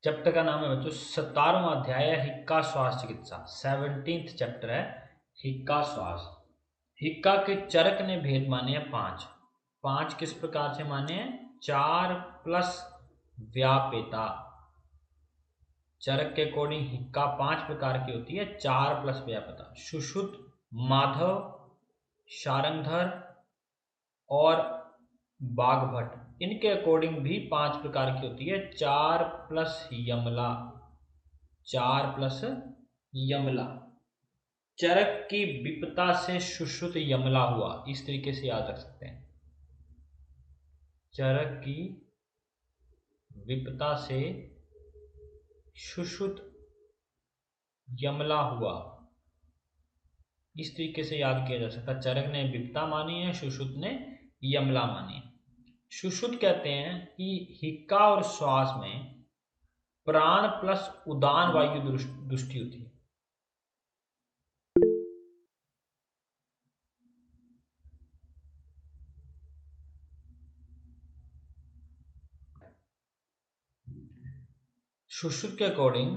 Chapter का नाम है बच्चों 17वां अध्याय है हिक्का श्वास चिकित्सा। 17th चैप्टर है हिक्का श्वास। हिक्का के चरक ने भेद माने हैं 5। 5 किस प्रकार से माने हैं? 4 प्लस व्यापेता। चरक के अकॉर्डिंग हिक्का 5 प्रकार की होती है, 4 प्लस व्यापेता। सुश्रुत, माधव, शारंगधर और बाघभट्ट, इनके अकॉर्डिंग भी 5 प्रकार की होती है, 4 प्लस यमला। 4 प्लस यमला। चरक की विपता से सुश्रुत यमला हुआ, इस तरीके से याद रख सकते हैं। चरक की विपता से सुश्रुत यमला हुआ, इस तरीके से याद किया जा सकता है। चरक ने विपता मानी है, सुश्रुत ने यमला मानी है। सुश्रुत कहते हैं कि हिक्का और श्वास में प्राण प्लस उदान वायु दृष्टि होती है। सुश्रुत के अकॉर्डिंग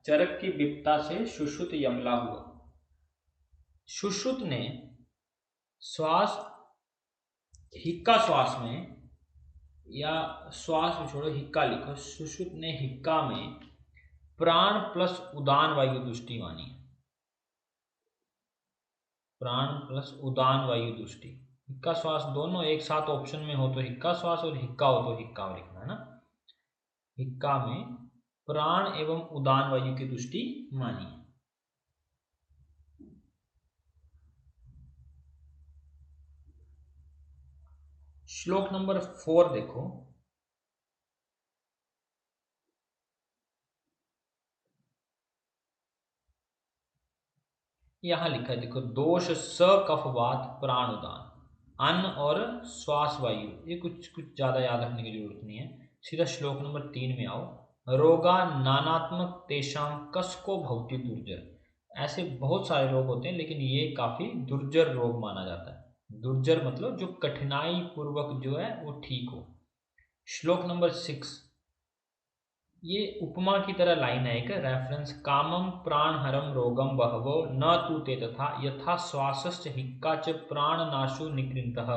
चरक की विपता से सुश्रुत यमला हुआ। सुश्रुत ने श्वास, हिक्का श्वास में, या श्वास में छोड़ो हिक्का लिखो, सुश्रुत ने हिक्का में प्राण प्लस उदान वायु दृष्टि मानी। प्राण प्लस उदान वायु दृष्टि, हिक्का श्वास दोनों एक साथ ऑप्शन में हो तो हिक्का श्वास, और हिक्का हो तो हिक्का लिखना है ना। हिक्का में प्राण एवं उदान वायु की दृष्टि मानी है। श्लोक नंबर 4 देखो। यहां लिखा है देखो, दोष स कफवात प्राण उदान, अन्न और श्वास वायु, ये कुछ ज्यादा याद रखने की जरूरत नहीं है। सीधा श्लोक नंबर 3 में आओ। रोगा नानात्मक तेषाम कसको भवति दुर्जर, ऐसे बहुत सारे रोग होते हैं लेकिन ये काफी दुर्जर रोग माना जाता है। दुर्जर मतलब जो कठिनाई पूर्वक जो है वो ठीक हो। श्लोक नंबर 6, ये उपमा की तरह लाइन है, एक रेफरेंस। कामम प्राण हरम रोगम बहवो न तू ते तथा यथा श्वासश्च हिक्का च प्राण नाशु निकृंतः।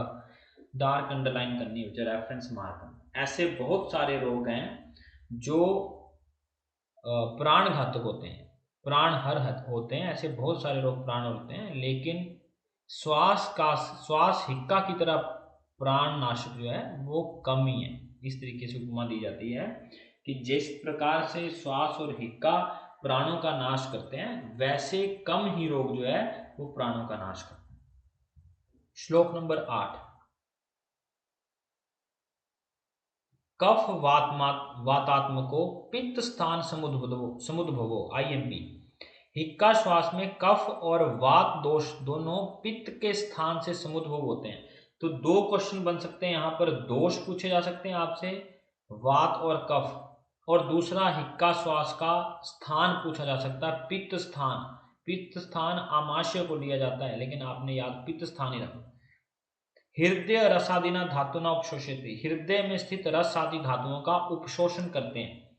डार्क अंडरलाइन करनी है रेफरेंस मार्क। ऐसे बहुत सारे रोग हैं जो प्राण घातक होते हैं, प्राण हर होते हैं। ऐसे बहुत सारे रोग प्राण होते हैं, लेकिन श्वास हिक्का की तरह प्राण नाशक जो है वो कम ही है। इस तरीके से उपमा दी जाती है कि जिस प्रकार से श्वास और हिक्का प्राणों का नाश करते हैं, वैसे कम ही रोग जो है वो प्राणों का नाश करते हैं। श्लोक नंबर 8, कफ वातात्मको पित्त स्थान समुद्भवो IMP। हिक्का श्वास में कफ और वात दोष दोनों पित्त के स्थान से समुद्भव होते हैं। तो 2 क्वेश्चन बन सकते हैं यहाँ पर, दोष पूछे जा सकते हैं आपसे, वात और कफ, और दूसरा हिक्का श्वास का स्थान पूछा जा सकता है, पित्त स्थान। पित्त स्थान आमाशय को लिया जाता है, लेकिन आपने याद पित्त स्थान ही रखना। हृदय रसादिना धातुना उपशोषित, हृदय में स्थित रस आदि धातुओं का उपशोषण करते हैं।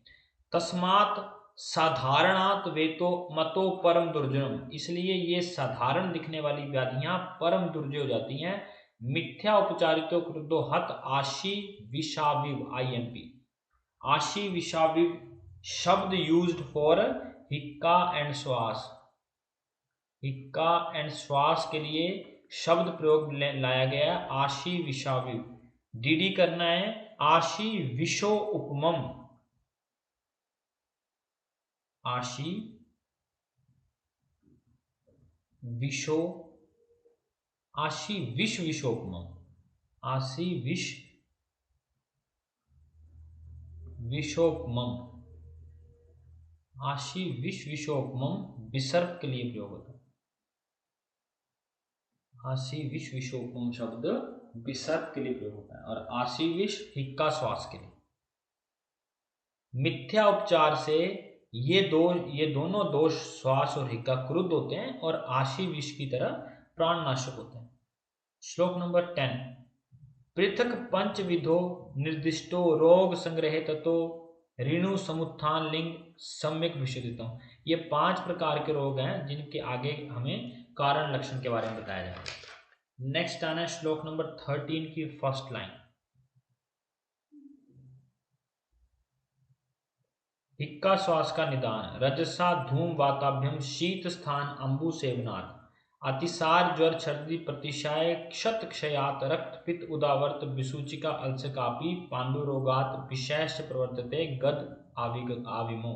तस्मात साधारणात वेतो मतो परम दुर्जनम, इसलिए ये साधारण दिखने वाली व्याधियां परम दुर्जय हो जाती हैं। मिथ्या उपचारितो क्रुद्धो हत आशी विषाविव IMP। आशी विषाविव शब्द यूज्ड फॉर हिक्का एंड श्वास। हिक्का एंड श्वास के लिए शब्द प्रयोग लाया गया है आशी विषाविव। डीडी करना है आशी विशो उपमम। आशी विशो, आशी विष विशोपमम, आशी विष विशोपमम, आशी विष विशोपमम विसर्ग के लिए प्रयोग होता है। आशी विष विशोपमम शब्द विसर्ग के लिए प्रयोग होता है, और आशी विष हिक्का श्वास के लिए। मिथ्या उपचार से ये दोनों दोष श्वास और हिक्का क्रुद्ध होते हैं और आशी विष की तरह प्राणनाशक होते हैं। श्लोक नंबर 10, पृथक पंच विधो निर्दिष्टो रोग संग्रहे ततो ऋणु, समुत्थान, लिंग, सम्यक विशेषितम। ये 5 प्रकार के रोग हैं जिनके आगे हमें कारण लक्षण के बारे में बताया जाएगा। नेक्स्ट आना है श्लोक नंबर 13 की फर्स्ट लाइन। हिक्का श्वास का निदान, रजसा धूम वाताभ्यम, शीत स्थान अंबु सेवनात्, अतिसार ज्वर छर्दी प्रतिशाय क्षत क्षयात, रक्त पित्त उदावर्त, विसूचिका अल्सकापी, पांडुरोगात, विशेष प्रवर्तते, गद आविमो।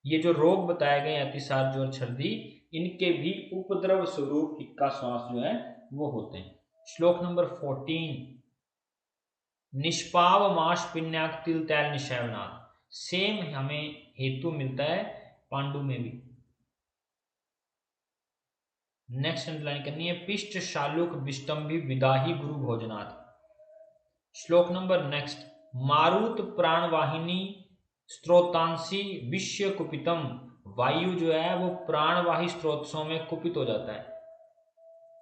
ये जो रोग बताए गए अतिसार ज्वर छर्दी, इनके भी उपद्रव स्वरूप हिक्का श्वास जो है वो होते हैं। श्लोक नंबर 14, निष्पाव माश पिण्याक तिल तैल निशैवनाथ। सेम हमें हेतु मिलता है पांडु में भी। नेक्स्ट अंडरलाइन करनी है, पिष्ट शालुक विष्टंभी विदाही गुरु भोजनाथ। श्लोक नंबर नेक्स्ट, मारुत प्राणवाहिनी स्त्रोतांसी विश्व कुपितम। वायु जो है वो प्राणवाही स्त्रोतों में कुपित हो जाता है।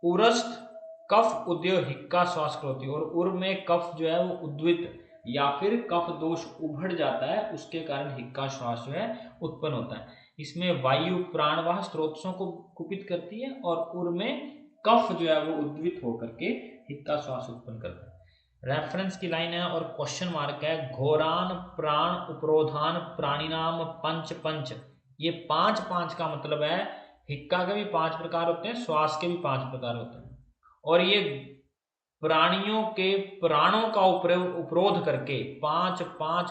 उरस्त कफ उद्यो हिक्का श्वास करोती, और उर में कफ जो है वो उद्वित या फिर कफ दोष उभड़ जाता है, उसके कारण हिक्का श्वास जो है उत्पन्न होता है। इसमें वायु प्राणवाह स्त्रोतों को कुपित करती है और उर में कफ जो है वो उद्वित होकर के हिक्का श्वास उत्पन्न करता है। रेफरेंस की लाइन है और क्वेश्चन मार्क है, घोरान प्राण उपरोधान प्राणिनाम पंच पंच। ये 5 का मतलब है हिक्का के भी 5 प्रकार होते हैं, श्वास के भी 5 प्रकार होते हैं, और ये प्राणियों के प्राणों का उपरोध करके 5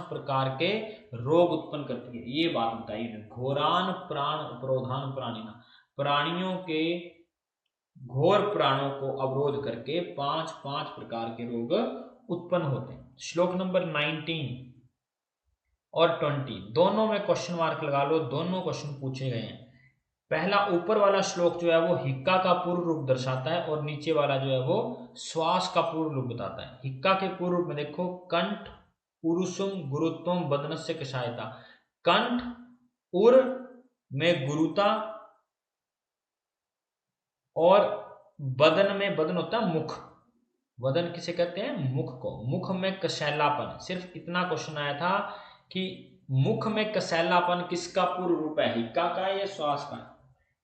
प्रकार के रोग उत्पन्न करती है। ये बात बताई है, घोरान प्राण उपरोधान प्राणिना, प्राणियों के घोर प्राणों को अवरोध करके 5 प्रकार के रोग उत्पन्न होते हैं। श्लोक नंबर 19 और 20 दोनों में क्वेश्चन मार्क लगा लो, दोनों क्वेश्चन पूछे गए हैं। पहला ऊपर वाला श्लोक जो है वो हिक्का का पूर्व रूप दर्शाता है और नीचे वाला जो है वो श्वास का पूर्व रूप बताता है। हिक्का के पूर्व रूप में देखो, कंठ उरुसुम गुरुत्वम बदनस्य कषायता। कंठ उर में गुरुता और बदन में, बदन होता है मुख, बदन किसे कहते हैं, मुख को, मुख में कसैलापन। सिर्फ इतना क्वेश्चन आया था कि मुख में कसैलापन किसका पूर्व रूप है, हिक्का का या श्वास का।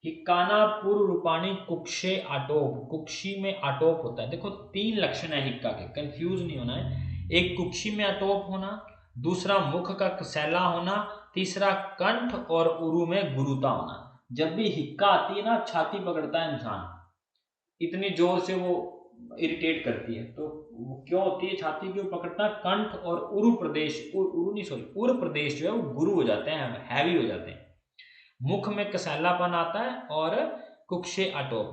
हिक्काना पूर्व रूपाणी कुक्षे आटोप, कुक्षी में आटोप होता है। देखो 3 लक्षण है हिक्का के, कंफ्यूज नहीं होना है। एक कुक्षी में आटोप होना, दूसरा मुख का कसैला होना, तीसरा कंठ और उरु में गुरुता होना। जब भी हिक्का आती है ना, छाती पकड़ता है इंसान, इतनी जोर से वो इरिटेट करती है। तो क्यों होती है छाती क्यों पकड़ता, कंठ और उरु प्रदेश, उरु नहीं सॉरी उर प्रदेश जो है वो गुरु हो जाते हैं, हैवी हो जाते हैं। मुख में कसैलापन आता है और कुक्षे अटोप।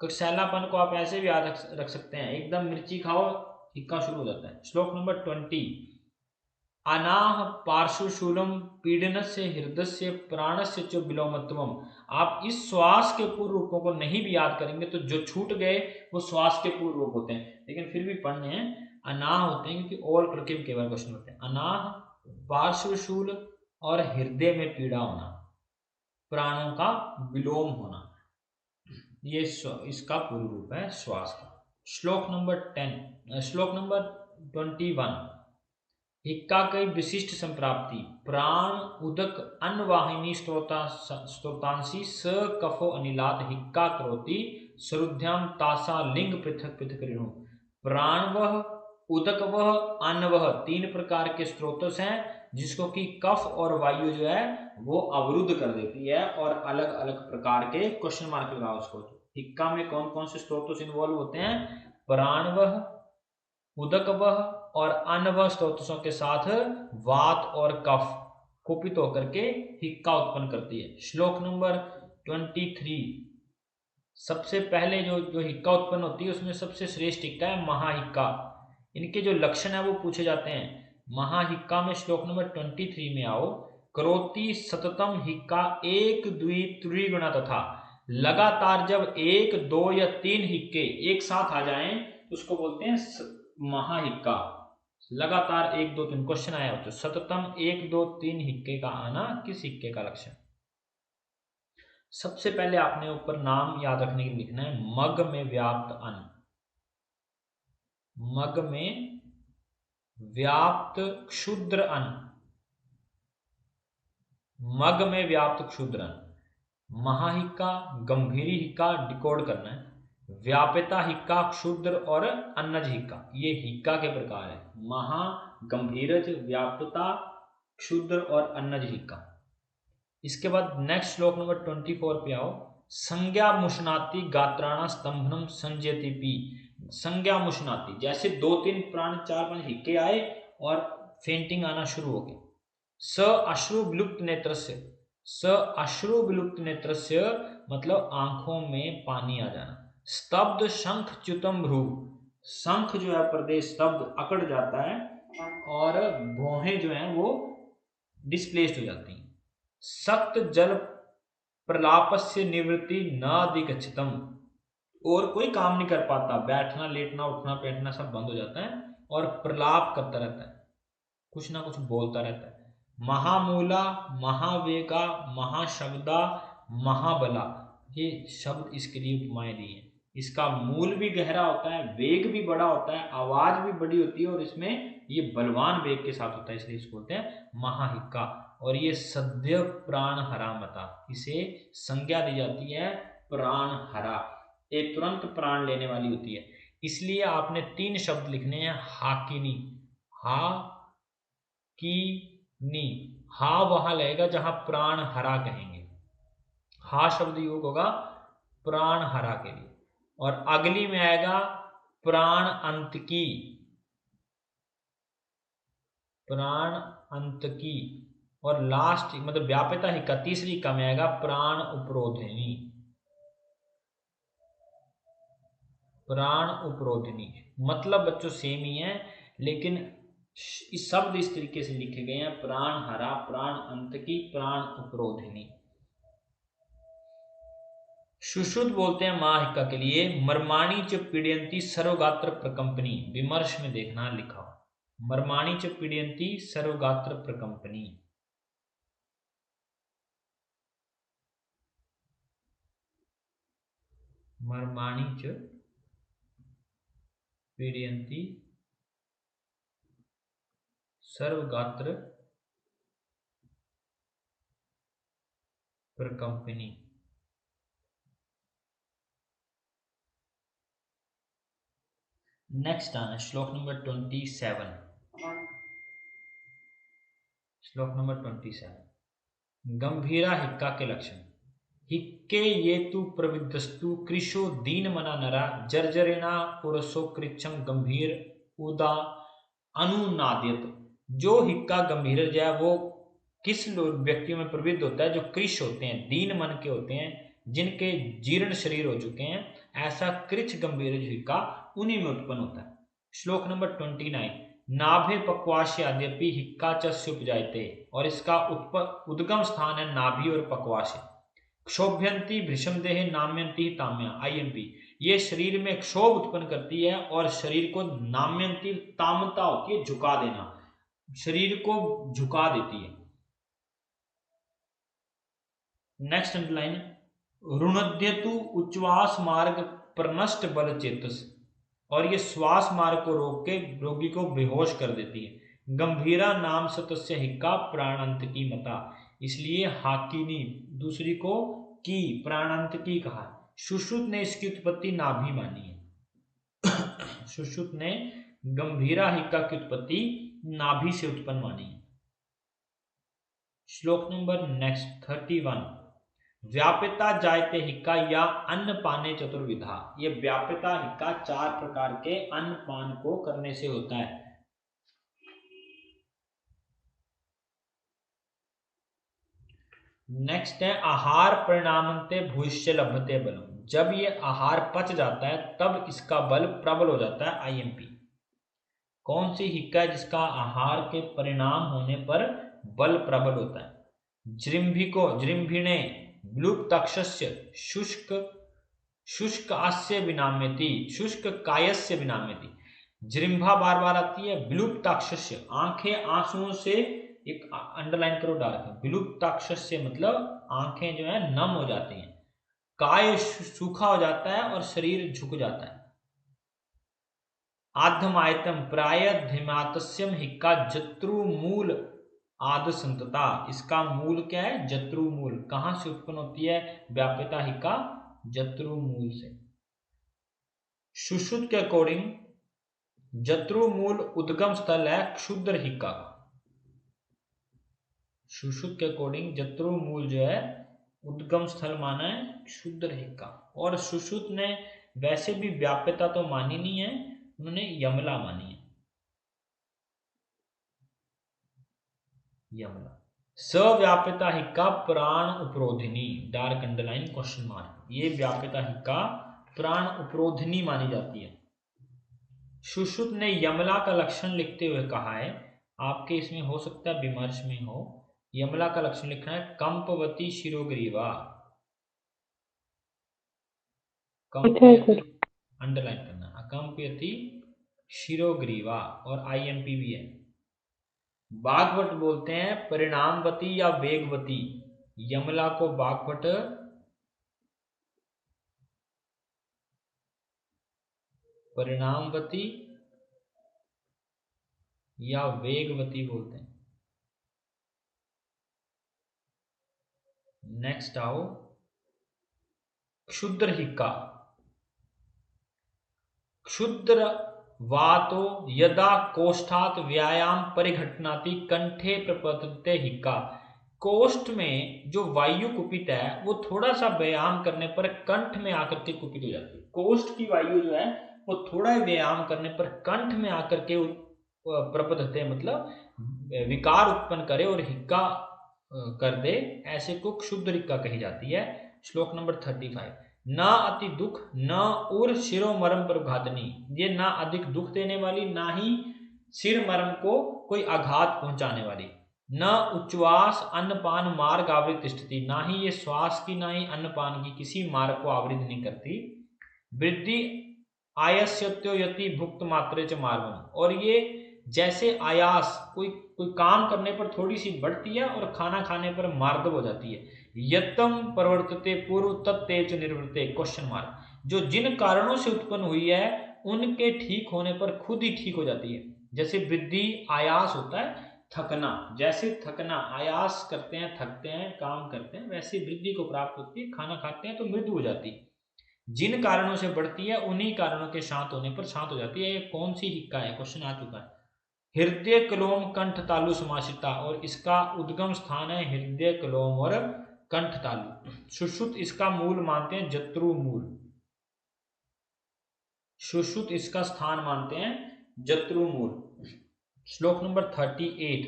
कसैलापन को आप ऐसे भी याद रख सकते हैं, एकदम मिर्ची खाओ हिक्का शुरू हो जाता है। श्लोक नंबर 20, अनाह पार्श्वशूलम पीडनस्य हृदय प्राणस्य च विलोमत्वम। आप इस श्वास के पूर्व रूपों को नहीं भी याद करेंगे तो जो छूट गए वो श्वास के पूर्व रूप होते हैं, लेकिन फिर भी पढ़ने हैं। अनाह होते हैं क्योंकि और करके भी केवल क्वेश्चन होते हैं। अनाह पार्श्वशूल और हृदय में पीड़ा होना, प्राणों का विलोम होना, ये इसका पूर्व रूप है श्वास का। श्लोक नंबर 21, हिक्का की विशिष्ट संप्राप्ति, प्राण उदक अन्नवाहिनी स्त्रोतांसी स कफो अनिलात हिक्का करोति सरुध्याम तासा लिंग पृथक पृथक ऋणु। प्राणवह, उदकवह, अन्नवह 3 प्रकार के स्त्रोतस हैं जिसको कि कफ और वायु जो है वो अवरुद्ध कर देती है, और अलग अलग प्रकार के क्वेश्चन मार्क लगाओ उसको। हिक्का में कौन कौन से स्त्रोतस इन्वॉल्व होते हैं, प्राणवह, उदकवह और अन्नवह स्त्रोतों के साथ वात और कफ कुपित होकर के हिक्का उत्पन्न करती है। श्लोक नंबर 23, सबसे पहले जो हिक्का उत्पन्न होती है उसमें सबसे श्रेष्ठ हिक्का है महाहिक्का। इनके जो लक्षण है वो पूछे जाते हैं। महाहिक्का में श्लोक नंबर 23 में आओ, करोति सततम हिक्का एक द्वि त्रिगुणा तथा। लगातार जब 1, 2 या 3 हिक्के एक साथ आ जाएं तो उसको बोलते हैं महाहिक्का। लगातार 1, 2, 3 क्वेश्चन आया हो तो सततम 1, 2, 3 हिक्के का आना किस हिक्के का लक्षण। सबसे पहले आपने ऊपर नाम याद रखने के लिए लिखना है, मग में व्याप्त अन्न, मग में व्याप्त क्षुद्र अन्न, मग में व्याप्त क्षुद्रन, महाहिक्का, गंभीरी हिक्का डिकोड करना है, व्याप्यता हिक्का, क्षुद्र और अन्नज हिक्का, ये हिक्का के प्रकार है, महा, गंभीरज, व्याप्यता, क्षुद्र और अन्नज हिक्का। इसके बाद नेक्स्ट श्लोक नंबर 24 पे आओ। संज्ञा मुष्णाति गात्राणा स्तंभनम संजयति पी। संज्ञा मुष्णाति, जैसे 2-3 प्राण 4-5 हिक्के आए और फेंटिंग आना शुरू हो गई। स अश्रु विलुप्त नेत्रस्य, स अश्रु विलुप्त नेत्रस्य मतलब आंखों में पानी आ जाना। स्तब्ध शंख च्युतम भ्रू, शंख जो है प्रदेश स्तब्ध अकड़ जाता है और भौहें जो हैं वो डिस्प्लेस्ड हो जाती हैं। सक्त जल प्रलापस्य निवृत्ति न अधिगच्छतम, और कोई काम नहीं कर पाता, बैठना लेटना उठना बैठना सब बंद हो जाता है और प्रलाप करता रहता है, कुछ ना कुछ बोलता रहता है। महामूला, महावेगा, महाशब्दा, महाबला, ये शब्द इसके लिए उपमाएं दी हैं। इसका मूल भी गहरा होता है, वेग भी बड़ा होता है, आवाज भी बड़ी होती है और इसमें ये बलवान वेग के साथ होता है, इसलिए इसको बोलते हैं महाहिक्का। और ये सद्य प्राण हरा मता, इसे संज्ञा दी जाती है प्राण हरा, ये तुरंत प्राण लेने वाली होती है। इसलिए आपने 3 शब्द लिखने हैं, हाकिनी, हा की नी। हा वहां लगेगा जहां प्राण हरा कहेंगे, हा शब्द योग होगा प्राण हरा के लिए, और अगली में आएगा प्राण अंत की, प्राण अंत की, और लास्ट मतलब व्याप्यता हिक्का तीसरी हिक्का में आएगा प्राण उपरोधिनी, प्राण उपरोधिनी। मतलब बच्चों सेम ही है, लेकिन इस शब्द इस तरीके से लिखे गए हैं, प्राण हरा, प्राण अंत की, प्राण उपरोधिनी। सुश्रुत बोलते हैं महाहिक्का के लिए। मर्माणी च पीड़यंती सर्वगात्र प्रकंपनी, विमर्श में देखना लिखा, मर्माणी च पीड़यंती सर्वगात्र प्रकंपनी। मर्माणी च पीड़यंती सर्वगात्र प्रकंपनी। नेक्स्ट आना श्लोक नंबर 27, श्लोक नंबर 27। गंभीरा हिक्का के लक्षण। हिक्के ये तु प्रविद्धस्तु कृशो दीन मना नरा जर्जरिणा पुरुषो कृच्छम गंभीर उदा अनुनाद्यत। जो हिक्का गंभीर है वो किस व्यक्तियों में प्रवृत्त होता है, जो कृश होते हैं, दीन मन के होते हैं, जिनके जीर्ण शरीर हो चुके हैं, ऐसा कृच्छ गंभीर हिक्का उन्हीं में उत्पन्न होता है। श्लोक नंबर 29। नाभे पक्वाशे यद्यपि हिक्का च उपजायते, और इसका उद्गम स्थान है नाभि और पक्वाशे। क्षोभ्यंती भृशम देहे नाम्यंती ताम्या, आईएमपी, ये शरीर में क्षोभ उत्पन्न करती है और शरीर को नाम्यंती, तामता होती है झुका देना, शरीर को झुका देती है। नेक्स्ट अंडरलाइन, रुणद्यतु उच्चवास मार्ग प्रनष्ट बल चेतस, और ये श्वास मार्ग को रोक के रोगी को बेहोश कर देती है। गंभीरा नाम सतस्य हिक्का प्राणांत की मता, इसलिए हाकिनी दूसरी को की प्राणांत की कहा। सुश्रुत ने इसकी उत्पत्ति नाभि मानी है, सुश्रुत ने गंभीरा हिक्का की उत्पत्ति नाभि से उत्पन्न मानी है। श्लोक नंबर नेक्स्ट 31। व्याप्यता जायते हिक्का या अन्न पाने चतुर्विधा, ये व्याप्यता हिक्का 4 प्रकार के अन्न पान को करने से होता है। नेक्स्ट है आहार परिणामते भूष्य लभते बलम, जब ये आहार पच जाता है तब इसका बल प्रबल हो जाता है, आईएमपी। कौन सी हिक्का है जिसका आहार के परिणाम होने पर बल प्रबल होता है? जृंभिको, जृंभिणे विलुप्ताक्षस्य शुष्क शुष्क आस्य विनाम्यति, शुष्क कायस्य विनाम्यति। जृंभा बार बार आती है, विलुप्ताक्षस्य आंखें आंसुओं से, एक अंडरलाइन करो डाल के, विलुप्ताक्षस्य मतलब आंखें जो है नम हो जाती हैं, काय सूखा हो जाता है और शरीर झुक जाता है। आधमायतम प्राय धिमातस्यम हिक्का जत्रु मूल आद संतता, इसका मूल क्या है? जत्रु मूल। कहां से उत्पन्न होती है व्याप्यता हिक्का? जत्रु मूल से। सुश्रुत के अकॉर्डिंग जत्रु मूल उद्गम स्थल है क्षुद्र हिक्का का। सुश्रुत के अकॉर्डिंग जत्रु मूल जो है उद्गम स्थल माना है क्षुद्र हिक्का। और सुश्रुत ने वैसे भी व्याप्यता तो मानी नहीं है, उन्होंने यमला मानी है। यमला। सव्याप्यता हिक्का प्राण उपरोधिनी, डार्क अंडरलाइन क्वेश्चन मार्क। ये व्याप्यता हिक्का प्राण उपरोधिनी मानी जाती है। सुश्रुत ने यमला का लक्षण लिखते हुए कहा है, आपके इसमें हो सकता है विमर्श में हो, यमला का लक्षण लिखना है कंपवती शिरोग्रीवा। कंपयति अंडरलाइन करना, कंपयति शिरोग्रीवा, और आईएमपी भी है। बागवट बोलते हैं परिणामवती या वेगवती। यमला को बागवट परिणामवती या वेगवती बोलते हैं। नेक्स्ट आओ क्षुद्र हिक्का। क्षुद्र वातो यदा कोष्ठात व्यायाम परिघटनाति कंठे प्रपतते हिक्का। कोष्ठ में जो वायु कुपित है वो थोड़ा सा व्यायाम करने पर कंठ में आकर के कुपित हो जाती है। कोष्ठ की वायु जो है वो थोड़ा व्यायाम करने पर कंठ में आकर के प्रपतते, मतलब विकार उत्पन्न करे और हिक्का कर दे, ऐसे को क्षुद्र हिक्का कही जाती है। श्लोक नंबर 35। न अति दुख न उर शिरो मरम पर घातनी। ये ना अधिक दुख देने वाली, ना ही सिर मरम को कोई आघात पहुंचाने वाली। न उच्चवास अन्नपान मार्ग आवृत स्थिति, ना ही ये श्वास की ना ही अन्नपान की किसी मार्ग को आवृत नहीं करती। वृद्धि आयस्यत्यो यति भुक्त मात्रे च मार्गम, और ये जैसे आयास कोई कोई काम करने पर थोड़ी सी बढ़ती है और खाना खाने पर मार्दव हो जाती है। यत्तम प्रवर्तते पूर्व तत्तेज निवृत्ते क्वेश्चन मार्क। जो जिन कारणों से उत्पन्न हुई है उनके ठीक होने पर खुद ही ठीक हो जाती है। जैसे वृद्धि आयास होता है थकना, जैसे थकना आयास करते हैं थकते हैं काम करते हैं, वैसे वृद्धि को प्राप्त होती है, खाना खाते हैं तो मृत्यु हो जाती है। जिन कारणों से बढ़ती है उन्हीं कारणों के शांत होने पर शांत हो जाती है। ये कौन सी हिक्का है? क्वेश्चन आ चुका है। हृदय कलोम कंठ तालु समासिता, और इसका उद्गम स्थान है हृदय कलोम और कंठ तालु। सुश्रुत इसका मूल मानते हैं जत्रु मूल। सुश्रुत इसका स्थान मानते हैं जत्रु मूल। श्लोक नंबर 38।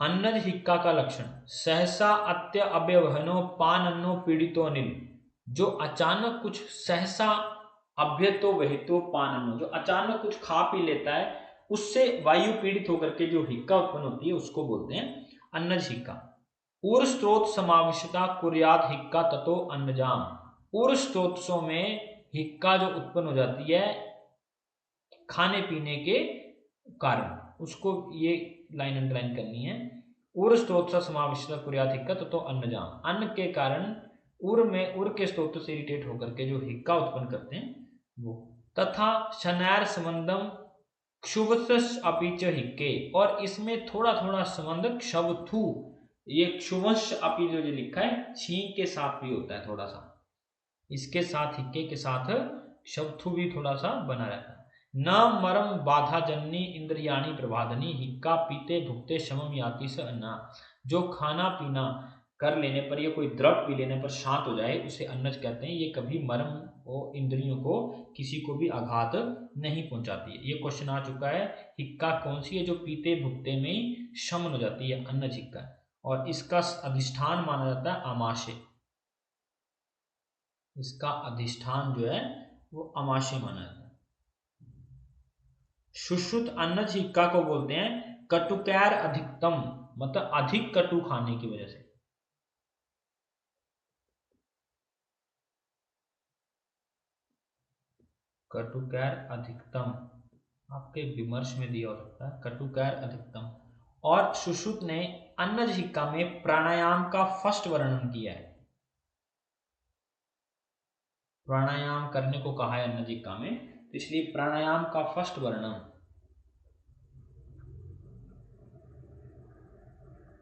अन्नज हिक्का का लक्षण। सहसा अत्य अव्यवहनो पानन्नो पीड़ितो अनिल। जो अचानक कुछ सहसा अभ्यतो वहितो पानन्नो, जो अचानक कुछ खा पी लेता है उससे वायु पीड़ित होकर के जो हिक्का उत्पन्न होती है उसको बोलते हैं अन्नज हिक्का। उर स्त्रोत समाविष्टता कुर्यात हिक्का ततो अन्नजाम। उर स्त्रोतों में हिक्का जो उत्पन्न हो जाती है खाने पीने के कारण, उसको ये लाइन अंडरलाइन करनी है। उर स्त्रोत समाविष्ट कुर्यात हिक्का ततो अन्नजाम। अन्न के कारण उर में उर के स्त्रोत से इरिटेट होकर के जो हिक्का उत्पन्न करते हैं वो। तथा शनैर संबंधम क्षुवस अपीच हिक्के, और इसमें थोड़ा थोड़ा संबंध क्षवथु, ये क्षुवंश अपी जो लिखा है छींक के साथ भी होता है थोड़ा सा, इसके साथ हिक्के के साथ क्षवथु भी थोड़ा सा बना रहता है। न मरम बाधा जन्नी इंद्रियाणी प्रबाधनी हिक्का पीते भुगते शमम याति से अन्ना। जो खाना पीना कर लेने पर या कोई द्रव पी लेने पर शांत हो जाए उसे अन्नज कहते हैं। ये कभी मरम और इंद्रियों को किसी को भी आघात नहीं पहुंचाती है। ये क्वेश्चन आ चुका है। हिक्का कौन सी है जो पीते भुगते में ही शमन हो जाती है? अन्नज हिक्का। और इसका अधिष्ठान माना जाता है आमाशय। इसका अधिष्ठान जो है वो आमाशय माना जाता है। सुश्रुत अन्नज हिक्का को बोलते हैं कटुकैर अधिकतम, मतलब अधिक कटु खाने की वजह से। कटुकैर अधिकतम आपके विमर्श में दिया हो सकता है, कटुकैर अधिकतम। और सुश्रुत ने अन्नज हिक्का में प्राणायाम का फर्स्ट वर्णन किया है। प्राणायाम करने को कहा है अन्नज हिक्का में, इसलिए प्राणायाम का फर्स्ट वर्णन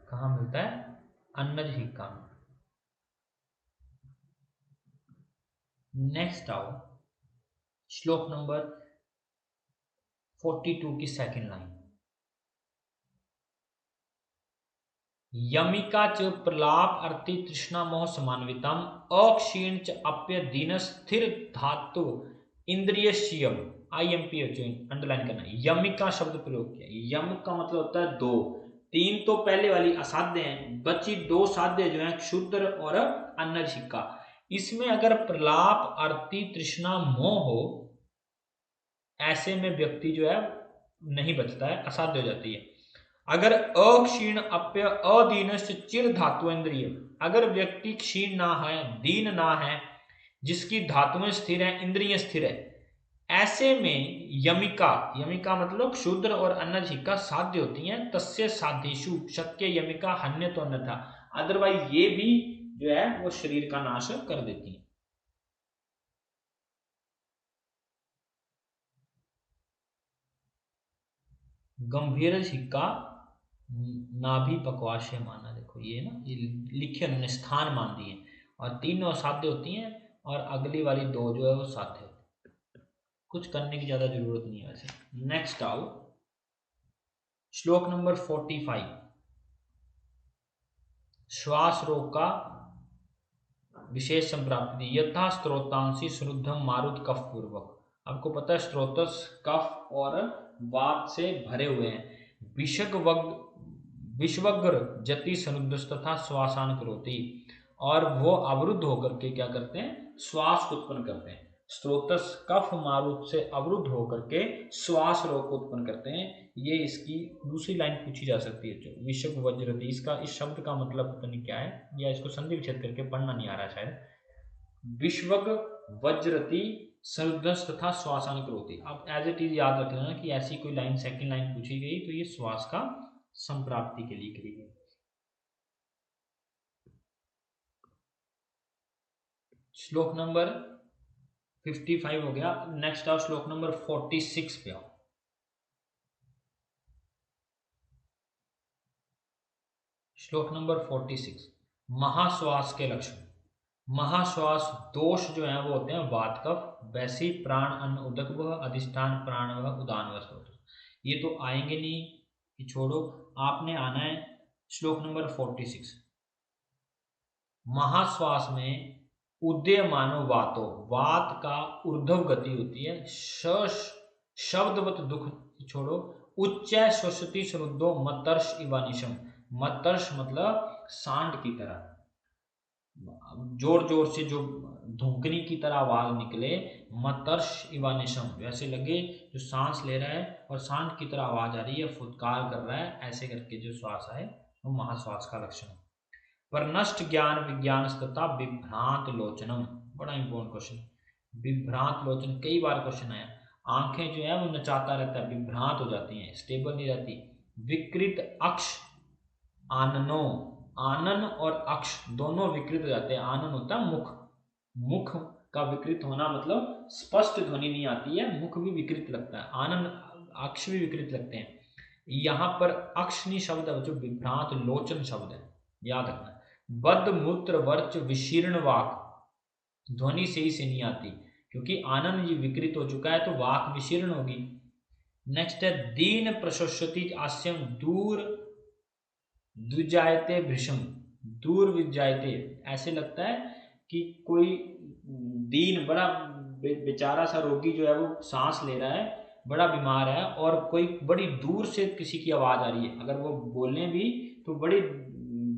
कहाँ मिलता है? अन्नज हिक्का में। नेक्स्ट आओ श्लोक नंबर 42 की सेकंड लाइन। यमिका च प्रलाप अर्ति तृष्णा मोह समान्वितम अक्षीण च अप्य दीन स्थिर धातु इंद्रियश्यम। IMP अंडरलाइन करना है। यमिका शब्द प्रयोग किया। यम का मतलब होता है दो, तीन तो पहले वाली असाध्य हैं, बची दो साध्य जो है क्षुद्र और अन्नशिका। इसमें अगर प्रलाप अर्ति तृष्णा मोह हो, ऐसे में व्यक्ति जो है नहीं बचता है, असाध्य हो जाती है। अगर अक्षीण अप्य अदीन चिर धातु इंद्रिय, अगर व्यक्ति क्षीण ना है, दीन ना है, जिसकी धातुएं स्थिर है, इंद्रिय स्थिर है, ऐसे में यमिका, यमिका मतलब क्षुद्र और अन्नशिका साध्य होती हैं। तस्य साध्येषु शक्य यमिका हन्य तो अन्यथा, अदरवाइज ये भी जो है वो शरीर का नाश कर देती है। गंभीर शिक्का नाभि पक्वाशय माना। देखो ये ना, ये लिखे उन्होंने स्थान मान दिए, और तीनों साध्य होती हैं और अगली वाली दो जो है वो साध्य होती है। कुछ करने की ज्यादा जरूरत नहीं है वैसे। नेक्स्ट आओ श्लोक नंबर 45। श्वास रोग का विशेष संप्राप्ति। यथा स्त्रोतांशी श्रुद्धम मारुत कफ पूर्वक। आपको पता है स्त्रोतस कफ और वात से भरे हुए हैं। विश्वग्र जति सनुद्ध तथा श्वासान करोति, और वो अवरुद्ध होकर के क्या करते हैं? श्वास को उत्पन्न करते हैं। स्त्रोतस कफ मारुत से अवरुद्ध होकर के श्वास रोग को उत्पन्न करते हैं। ये इसकी दूसरी लाइन पूछी जा सकती है। जो विषग वज्रति, इसका इस शब्द का मतलब पता नहीं क्या है, या इसको संधि विच्छेद करके पढ़ना नहीं आ रहा शायद। विश्वग वज्रति सनुद्ध तथा श्वासान करोति। अब एज इट इज याद रख लेना कि ऐसी कोई लाइन सेकंड लाइन पूछी गई तो ये श्वास का संप्राप्ति के लिए करी गई। श्लोक नंबर 55 हो गया। नेक्स्ट आओ श्लोक नंबर 46 पे आओ। श्लोक नंबर 46 महाश्वास के लक्षण। महाश्वास दोष जो है वो होते हैं वात कफ, वैसे ही प्राण अन्न उदक व अधिष्ठान प्राण व उदान व स्रोत। ये तो आएंगे नहीं कि छोड़ो, आपने आना है श्लोक नंबर 46। महाश्वास में उदयमानो वातो, वात का ऊर्ध्व गति होती है। शब्दवत दुख छोड़ो। उच्च श्वसति श्रुद्धो मतर्ष इवानिशम। मतर्ष मतलब सांड की तरह, जोर जोर से जो धुकनी की तरह आवाज निकले। मतर्ष इवानिशम, वैसे लगे जो सांस ले रहा है और सांड की तरह आवाज आ रही है, फुदकार कर रहा है, ऐसे करके जो श्वास आए वो महाश्वास का लक्षण है। पर नष्ट ज्ञान विज्ञान तथा विभ्रांत लोचनम, बड़ा इंपॉर्टेंट क्वेश्चन। विभ्रांत लोचन कई बार क्वेश्चन आया। आंखें जो है वो नचाता रहता है, विभ्रांत हो जाती हैं, स्टेबल नहीं रहती। विकृत अक्ष आननो, आनन और अक्ष दोनों विकृत हो जाते हैं। आनन होता है मुख, मुख का विकृत होना मतलब स्पष्ट ध्वनि नहीं आती है, मुख भी विकृत लगता है। आनन अक्ष भी विकृत लगते हैं। यहां पर अक्षनी शब्द है जो विभ्रांत लोचन शब्द है, याद रखना। बद्ध मूत्र वर्च विशीर्ण वाक, ध्वनि सही से नहीं आती क्योंकि आनन ये विकृत हो चुका है, तो वाक विशीर्ण होगी। नेक्स्ट है दीन प्रशस्ति आस्यम दूर द्विजायते भृशम। दूर विजायते, ऐसे लगता है कि कोई दीन बड़ा बेचारा सा रोगी जो है वो सांस ले रहा है, बड़ा बीमार है, और कोई बड़ी दूर से किसी की आवाज आ रही है, अगर वो बोलने भी तो बड़ी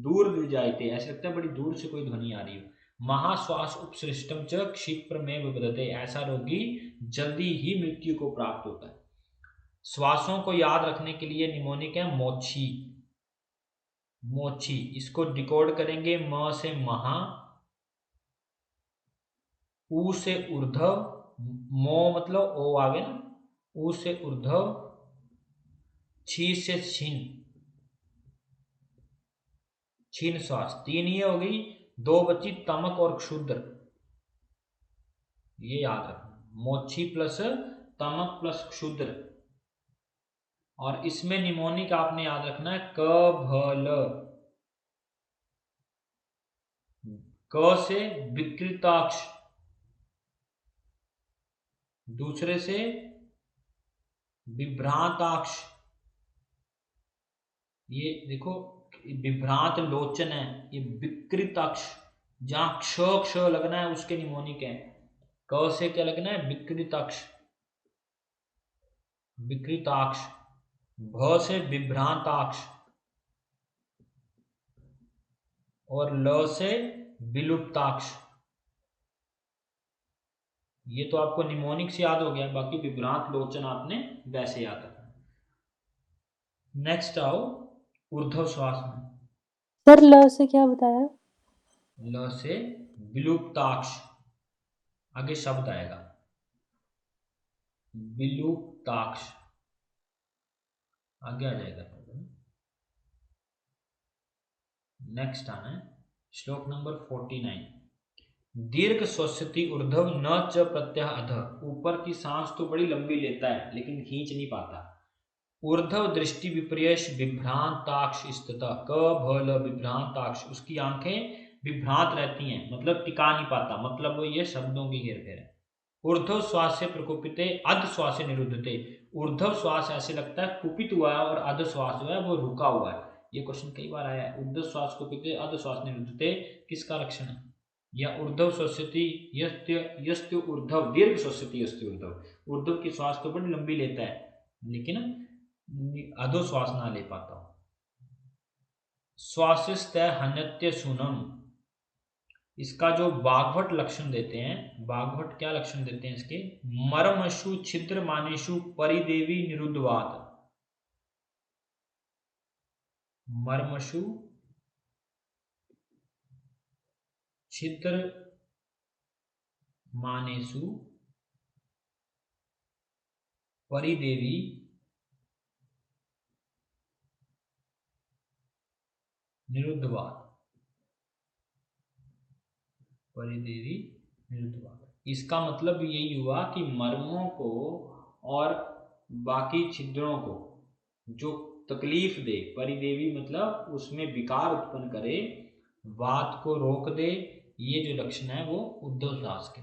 दूर द्विजायते, ऐसे लगता है बड़ी दूर से कोई ध्वनि आ रही हो। महाश्वास उपसृष्टम च क्षिप्र में विपदते, ऐसा रोगी जल्दी ही मृत्यु को प्राप्त होता है। श्वासों को याद रखने के लिए निमोनिक है मोक्षी, मोची। इसको डिकोड करेंगे म से महा, ऊ से ऊर्ध्व, मो मतलब ओ आगे ना, ऊ से ऊर्ध्व, छी से छीन, छीन श्वास। तीन ये हो गई, दो बची तमक और क्षुद्र, ये याद रखना। मोची प्लस तमक प्लस क्षुद्र। और इसमें निमोनिक आपने याद रखना है क भ ल, क से विकृताक्ष, दूसरे से विभ्रांताक्ष। ये देखो विभ्रांत लोचन है, ये विकृताक्ष। जहां क्ष क्ष लगना है उसके निमोनिक है। क से क्या लगना है? विकृताक्ष, विकृताक्ष। भ से विभ्रांताक्ष और ल से विलुप्ताक्ष। ये तो आपको निमोनिक से याद हो गया, बाकी विभ्रांत लोचन आपने वैसे याद रखना। नेक्स्ट आओ ऊर्ध्व श्वास में। सर ल से क्या बताया? ल से विलुप्ताक्ष, आगे शब्द आएगा विलुप्ताक्ष, आगे आ जाएगा। नेक्स्ट आना है श्लोक नंबर 49। दीर्घ श्वसति ऊर्ध्व न च प्रत्यय अधः। ऊपर की सांस तो बड़ी लंबी लेता है लेकिन खींच नहीं पाता। ऊर्ध्व दृष्टि विपर्यश विभ्रांताक्ष स्थितः। क भ ल विभ्रांताक्ष, उसकी आंखें विभ्रांत रहती हैं, मतलब टिका नहीं पाता, मतलब वो ये शब्दों की हेरफेर है। ऊर्ध्व श्वास से प्रकोपिते अध श्वास से निरुद्धते। ऊर्ध्व श्वास ऐसे लगता है कुपित हुआ है और अध श्वास जो है वो रुका हुआ है। ये क्वेश्चन कई बार आया है। ऊर्ध्व श्वास कुपिते अध श्वास निरुद्धते किसका लक्षण है? या ऊर्ध्व श्वसति यस्त्य ऊर्ध्व, दीर्घ श्वसति यस्त्य ऊर्ध्व। ऊर्ध्व की श्वास तो बड़ी लंबी लेता है लेकिन अधो श्वास ना ले पाता। श्वासस्तय हन्यत्य शूनम, इसका जो बाघवट लक्षण देते हैं, बाघवट क्या लक्षण देते हैं इसके? मर्मशु छिद्र मानेशु परिदेवी निरुद्धवात। मर्मशु छिद्र मानेशु परिदेवी निरुद्धवात, परिदेवी निरुद्धवात। इसका मतलब यही हुआ कि मर्मों को और बाकी छिद्रों को जो तकलीफ दे, परिदेवी मतलब उसमें विकार उत्पन्न करे, वात को रोक दे, ये जो लक्षण है वो ऊर्ध्व श्वास के।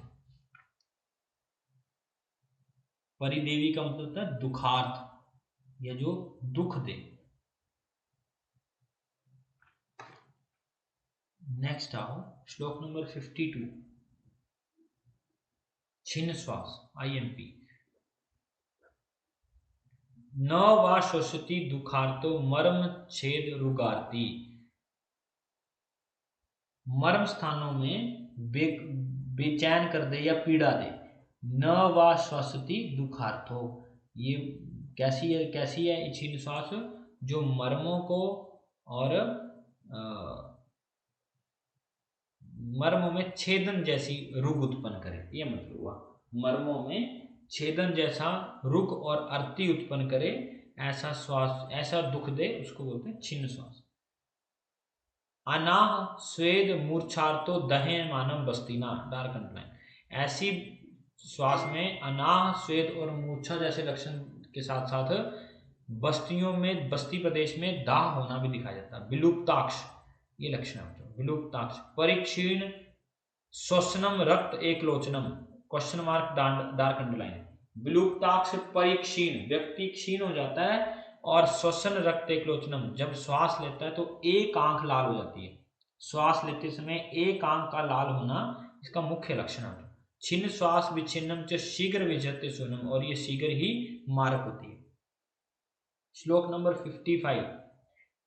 परिदेवी का मतलब होता है दुखार्थ या जो दुख दे। नेक्स्ट आओ श्लोक नंबर 52। छिन्न श्वास IMP। न वा श्वसति दुखार्तो मर्म छेद रुगार्ती। मर्म स्थानों में बेचैन कर दे या पीड़ा दे। न वा श्वसति दुखार्थो, ये कैसी है छिन्न श्वास? जो मर्मों को और मर्मों में छेदन जैसी रुग उत्पन्न करे, ये मतलब हुआ। मर्मों में छेदन जैसा रुग और अर्ति उत्पन्न करे, ऐसा श्वास, ऐसा दुख दे, उसको बोलते हैं छिन्न श्वास। अनाह स्वेद मूर्छार्थो दहे मानव बस्तीना, डार्क अंडरलाइन। ऐसी श्वास में अनाह स्वेद और मूर्छा जैसे लक्षण के साथ साथ बस्तियों में, बस्ती प्रदेश में दाह होना भी दिखाया जाता है। विलुप्ताक्ष ये लक्षण है। विलुप्ताक्ष परिक्षीण श्वसनम रक्त एक लोचनम, क्वेश्चन मार्क डार्क अंडरलाइन। विलुप्ताक्ष परिक्षीण, व्यक्ति क्षीण हो जाता है, और श्वसन रक्त एक लोचनम, जब श्वास लेता है तो एक आंख लाल हो जाती है। श्वास लेते समय एक आंख का लाल होना इसका मुख्य लक्षण है। छिन्न श्वास विच्छिन्नम च शीघ्र विजयते शून्यम, और ये शीघ्र ही मारक होती है। श्लोक नंबर 55।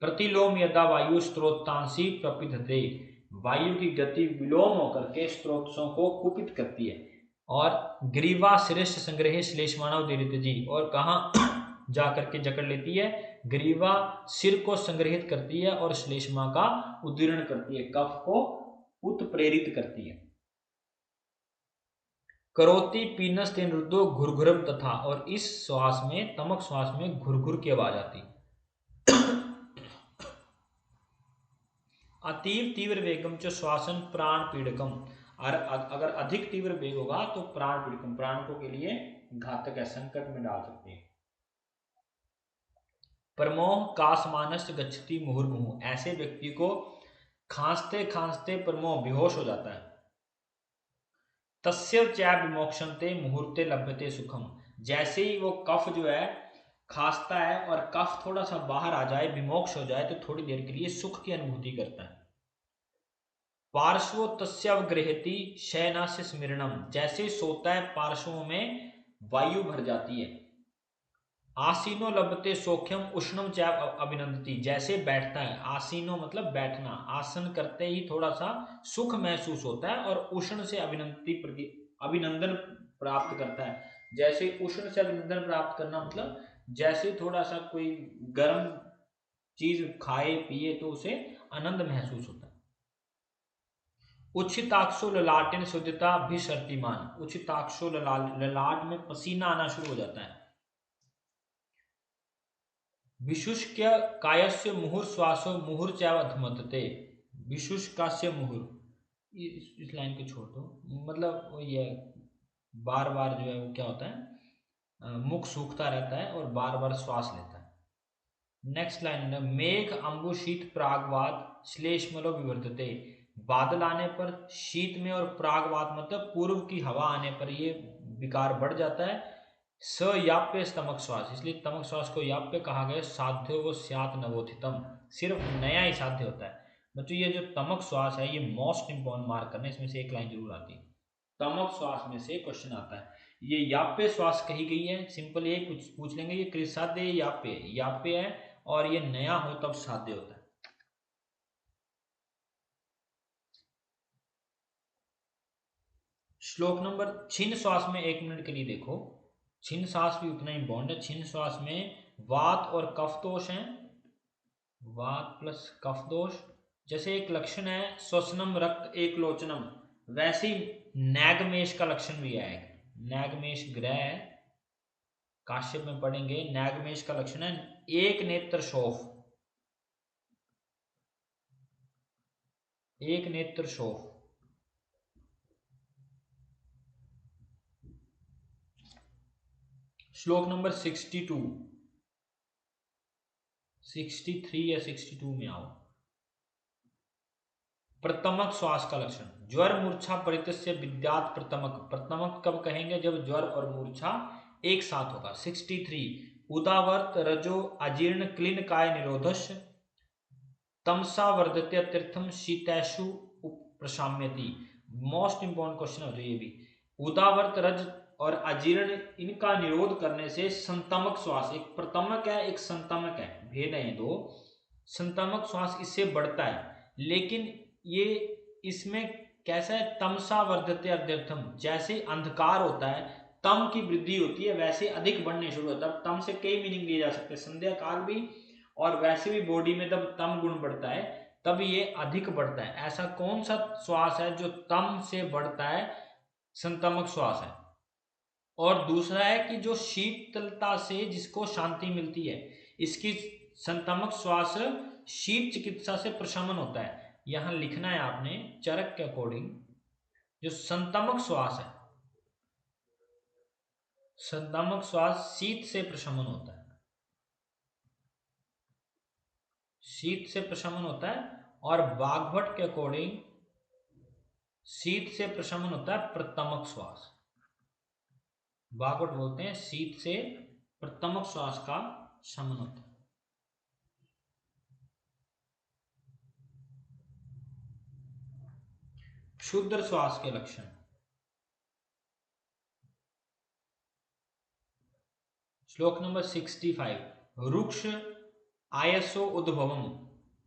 प्रतिलोम यदा वायु स्त्रोतांसी प्रपिधते। वायु की गति विलोम होकर के स्त्रोतों को कुपित करती है। और ग्रीवा श्रेष्ठ संग्रह श्लेषमाणव देरित जी, और कहाँ जाकर के जकड़ लेती है? ग्रीवा सिर को संग्रहित करती है और श्लेष्मा का उद्दीर्ण करती है, कफ को उत्प्रेरित करती है। करोति पीनस तेन रुद्धो घुरघुरम तथा, और इस श्वास में, तमक श्वास में घुरघुर की आवाज आती। अतीव तीव्र वेगम च श्वासन प्राण पीड़कम, और अगर अधिक तीव्र वेग होगा तो प्राण पीड़कम, प्राणों के लिए घातक है, संकट में डाल सकते हैं। प्रमोह कासमानस गच्छति मुहुर्मुहु, ऐसे व्यक्ति को खांसते खांसते प्रमोह बेहोश हो जाता है। तस्य च विमोक्षन्ते मुहूर्ते लभ्यते सुखम, जैसे ही वो कफ जो है खांसता है और कफ थोड़ा सा बाहर आ जाए, विमोक्ष हो जाए, तो थोड़ी देर के लिए सुख की अनुभूति करता है। पार्श्वो तस्यावगृहति शयनास्य स्मरणम, जैसे सोता है पार्श्वों में वायु भर जाती है। आसीनो लभते सौख्यम उष्णम च अभिनंदती, जैसे बैठता है, आसीनो मतलब बैठना, आसन करते ही थोड़ा सा सुख महसूस होता है और उष्ण से अभिनंदती प्रति अभिनंदन प्राप्त करता है। जैसे उष्ण से अभिनंदन प्राप्त करना मतलब जैसे थोड़ा सा कोई गर्म चीज खाए पिए तो उसे आनंद महसूस होता है। उच्छिताक्षो ललाटेन शुद्धता भी शर्तिमान, उच्छिताक्षो ललाट में पसीना आना शुरू हो जाता है। विशुष्क्य कायस्य मुहुर श्वासो मुहुर चैवधमतते, विशुष्कास्य मुहुर, इस लाइन को छोड़ दो, मतलब ये बार बार जो है वो क्या होता है, मुख सूखता रहता है और बार बार श्वास लेता है। नेक्स्ट लाइन है मेघ अंबु शीत प्रागवाद श्लेष्मलो विवर्तते, बादल आने पर शीत में और प्रागवाद मतलब पूर्व की हवा आने पर ये विकार बढ़ जाता है। सयाप्य स्तमक श्वास, इसलिए तमक श्वास को याप्य कहा गया। साध्यो वो स्यात नवोथितम, सिर्फ नया ही साध्य होता है। बच्चों ये जो तमक श्वास है ये मोस्ट इंपॉर्टेंट मार्क करना, इसमें से एक लाइन जरूर आती है, तमक श्वास में से क्वेश्चन आता है। ये याप्य श्वास कही गई है, सिंपल ये पूछ लेंगे ये कृसाध्य याप्य, याप्य है और ये नया हो तब साध्य होता है। श्लोक नंबर छिन्न श्वास में 1 मिनट के लिए देखो, छिन्न श्वास भी उतना इंपॉर्टेंट है। छिन्न श्वास में वात और कफ दोष हैं, वात प्लस कफ दोष। जैसे एक लक्षण है श्वसनम रक्त एक लोचनम, वैसे ही नैगमेश का लक्षण भी है। नैगमेश ग्रह काश्यप में पढ़ेंगे, नैगमेश का लक्षण है एक नेत्र शोफ, एक नेत्र शोफ। श्लोक नंबर 62, 63 या 62 में आओ। प्रतमक श्वास का लक्षण, ज्वर मूर्छा परितस्य विद्यात प्रतमक, प्रतमक कब कहेंगे जब ज्वर और मूर्छा एक साथ होगा। 63 उदावर्त रजो अजीर्ण क्लीन काय निरोधश तमसा वर्धते अत्यर्थम शीतैषु प्रशाम्यति। मोस्ट इंपॉर्टेंट क्वेश्चन हो ये भी। उदावर्त रज और अजीर्ण इनका निरोध करने से संतमक श्वास, एक प्रतमक है एक संतमक है, भेद है ये दो। संतमक श्वास इससे बढ़ता है, लेकिन ये इसमें कैसा है, तमसा वर्धते अध्यर्थम, जैसे अंधकार होता है तम की वृद्धि होती है वैसे अधिक बढ़ने शुरू होता है। तम से कई मीनिंग लिए जा सकते हैं, संध्या काल भी और वैसे भी बॉडी में जब तम गुण बढ़ता है तब ये अधिक बढ़ता है। ऐसा कौन सा श्वास है जो तम से बढ़ता है, संतमक श्वास है। और दूसरा है कि जो शीतलता से जिसको शांति मिलती है, इसकी संतमक श्वास शीत चिकित्सा से प्रशमन होता है। यहां लिखना है आपने चरक के अकॉर्डिंग, जो संतमक श्वास है, संतमक श्वास शीत से प्रशमन होता है, शीत से प्रशमन होता है। और बागभट के अकॉर्डिंग शीत से प्रशमन होता है प्रतमक श्वास। बागवट बोलते हैं शीत से प्रतमक श्वास का शमन होता है। क्षुद्र श्वास के लक्षण, श्लोक नंबर 65 रुक्ष आयसो उद्भवम,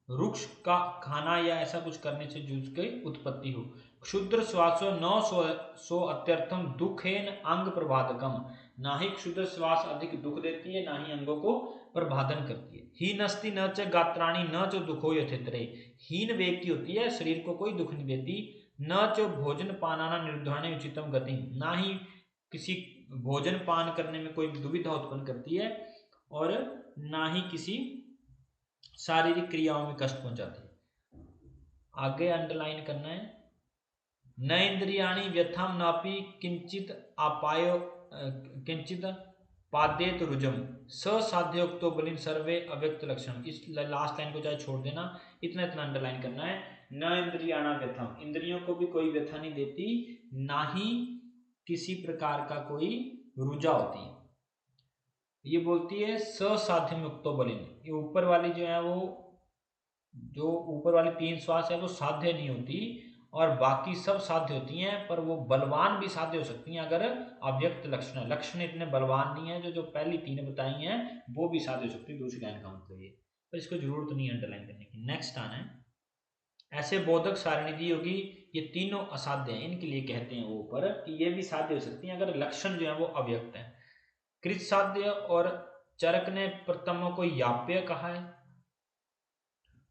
रुक्ष का खाना या ऐसा कुछ करने से जिसकी उत्पत्ति हो। क्षुद्र श्वासो न सो अत्यर्थम दुखेन अंग प्रबाधकम, ना ही क्षुद्र श्वास अधिक दुख देती है ना ही अंगों को प्रबाधन करती है। हीन अस्ति न च गात्राणी न च दुखो यथित्रे, हीन वेग की होती है, शरीर को कोई दुख नहीं देती। न च भोजन पानाना निर्धारणे उचितम गति, ना ही किसी भोजन पान करने में कोई दुविधा उत्पन्न करती है और ना ही किसी शारीरिक क्रियाओं में कष्ट पहुंचाती है। आगे अंडरलाइन करना है, न इंद्रियाणी व्यथाम नापि किंचित आपायो किंचित पादेत रुजम ससाध्योक्तो बलिन सर्वे अव्यक्त लक्षण। इस लास्ट लाइन को चाहे छोड़ देना, इतना इतना अंडरलाइन करना है। न इंद्रियाणा व्यथम, इंद्रियों को भी कोई व्यथा नहीं देती, ना ही किसी प्रकार का कोई रुजा होती है। ये बोलती है ससाध्य मुक्तो बलिन, ये ऊपर वाली जो है वो, जो ऊपर वाली 3 श्वास है वो साध्य नहीं होती, और बाकी सब साध्य होती हैं, पर वो बलवान भी साध्य हो सकती हैं अगर अव्यक्त लक्षण है। लक्षण इतने बलवान नहीं है, जो पहली 3 बताई हैं वो भी साध्य हो सकती है। दूसरी लाइन का मतलब ये, पर इसको जरूरत नहीं है अंडरलाइन करने की। नेक्स्ट आना है, ऐसे बोधक सारणी दी होगी, ये तीनों असाध्य हैं, इनके लिए कहते हैं वो ऊपर कि ये भी साध्य हो सकती हैं अगर लक्षण जो है वो अव्यक्त है। कृत साध्य और चरक ने प्रथमों को याप्य कहा है,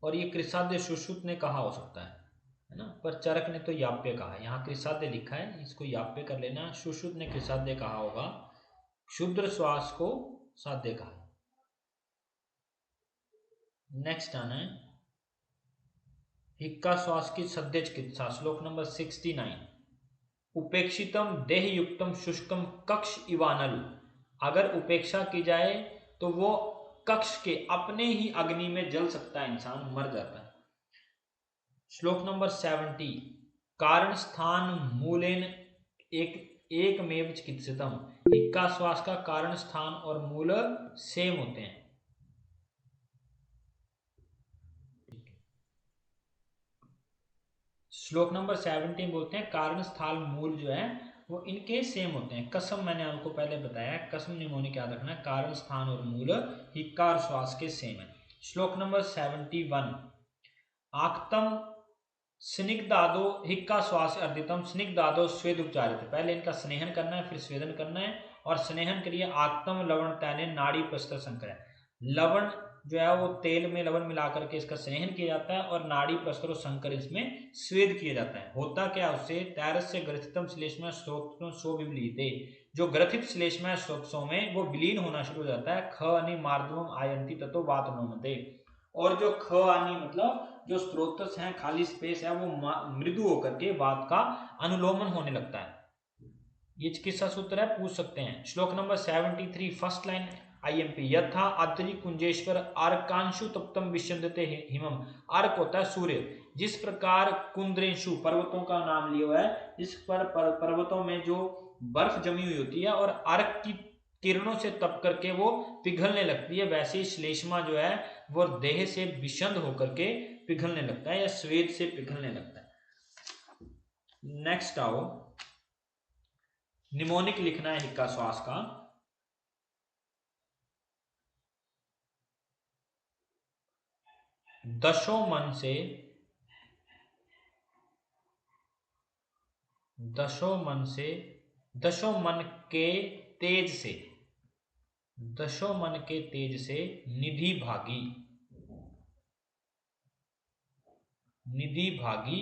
और ये कृसाध्य सुश्रुत ने कहा हो सकता है ना, पर चरक ने तो याप्य कहा है। यहाँ कृसाध्य लिखा है, इसको याप्य कर लेना। सुश्रुत ने कृसाध्य कहा होगा, क्षुद्र श्वास को साध्य कहा है। नेक्स्ट आना है, हिक्का श्वास की सद्य चिकित्सा, श्लोक नंबर 69। उपेक्षितम देह युक्तम शुष्कम कक्ष इवानल, अगर उपेक्षा की जाए तो वो कक्ष के अपने ही अग्नि में जल सकता है, इंसान मर जाता है। श्लोक नंबर 70। कारण स्थान मूलेन एक मेव चिकित्सितम, हिक्का श्वास का कारण स्थान और मूल सेम होते हैं। श्लोक नंबर 17 बोलते हैं कारण स्थान मूल जो है वो इनके सेम होते हैं। कसम मैंने आपको पहले बताया, कसम निमोनिक याद रखना है, कारण स्थान और मूल हिक्का और श्वास के सेम है। श्लोक नंबर 71। आक्तम स्निग्धादो हिक्का श्वास अर्दितम स्निग्धादो स्वेद उपचारित, पहले इनका स्नेहन करना है फिर स्वेदन करना है, और स्नेहन करिए आक्तम लवण तैने नाड़ी प्रस्तर संकर है। लवण जो है वो तेल में लवण मिला करके इसका स्नेहन किया जाता है, और नाड़ी प्रस्तर और संकर इसमें स्वेद किया जाता है। होता क्या उससे, तैरस से ग्रथितम श्लेष्मा स्रोतों सो विलीते, जो ग्रथित श्लेष्मा स्रोतों में वो विलीन होना शुरू हो जाता है। ख अनि मार्दवम आयंती ततो वात नोमते, और जो ख आनी मतलब जो स्रोतस है, खाली स्पेस है, वो मृदु होकर के बात का अनुलोमन होने लगता है। ये चिकित्सा सूत्र है, पूछ सकते हैं। श्लोक नंबर 73 फर्स्ट लाइन आईएमपी, यथा आदरी कुंजेश्वर अर्कांशु तप्तम विश्यंदते हिमम, अर्क होता है सूर्य, जिस प्रकार कुंद्रेशु पर्वतों का नाम लिया हुआ है, जिस पर पर्वतों में जो बर्फ जमी हुई होती है और अर्क की किरणों से तप करके वो पिघलने लगती है, वैसे ही श्लेष्मा जो है वो देह से विषंद होकर के पिघलने लगता है या स्वेद से पिघलने लगता है। नेक्स्ट आओ, निमोनिक लिखना है हिक्का श्वास का। दशों मन से, दशों मन से, दशों मन के तेज से, दशों मन के तेज से निधि भागी, निधि भागी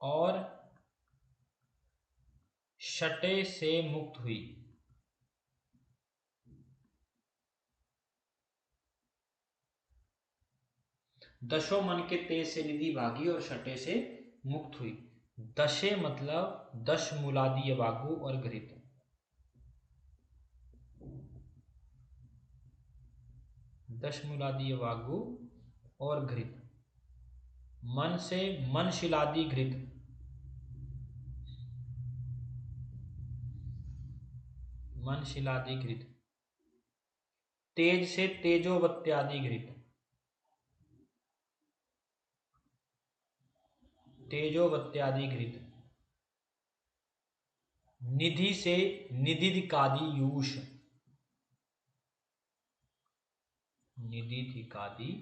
और शटे से मुक्त हुई। दशों मन के तेज से निधि भागी और शटे से मुक्त हुई। दशे मतलब 10 मूलादि वागु और घृत, दश मूलादि वागु और घृत। मन से मन शिलादि घृत, मन शिलादि घृत। तेज से तेजोवत्यादि घृत, तेजोवत्यादि घृत। निधि से निधिकादि यूष, निधिकादि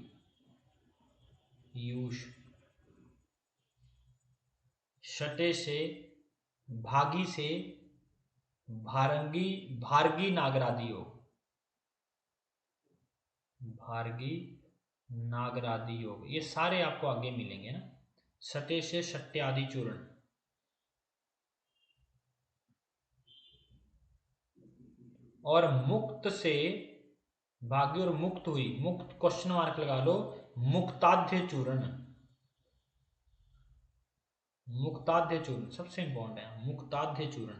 यूष। शटे से भागी से भारंगी भारगी नागरादि योग, भारगी नागरादि योग, ये सारे आपको आगे मिलेंगे ना। सटे से शट्यादि चूर्ण, और मुक्त से भागी और मुक्त हुई, मुक्त क्वेश्चन मार्क लगा लो, मुक्ताध्य चूर्ण, मुक्ताध्य चूर्ण सबसे इंपॉर्टेंट है, मुक्ताध्य चूर्ण।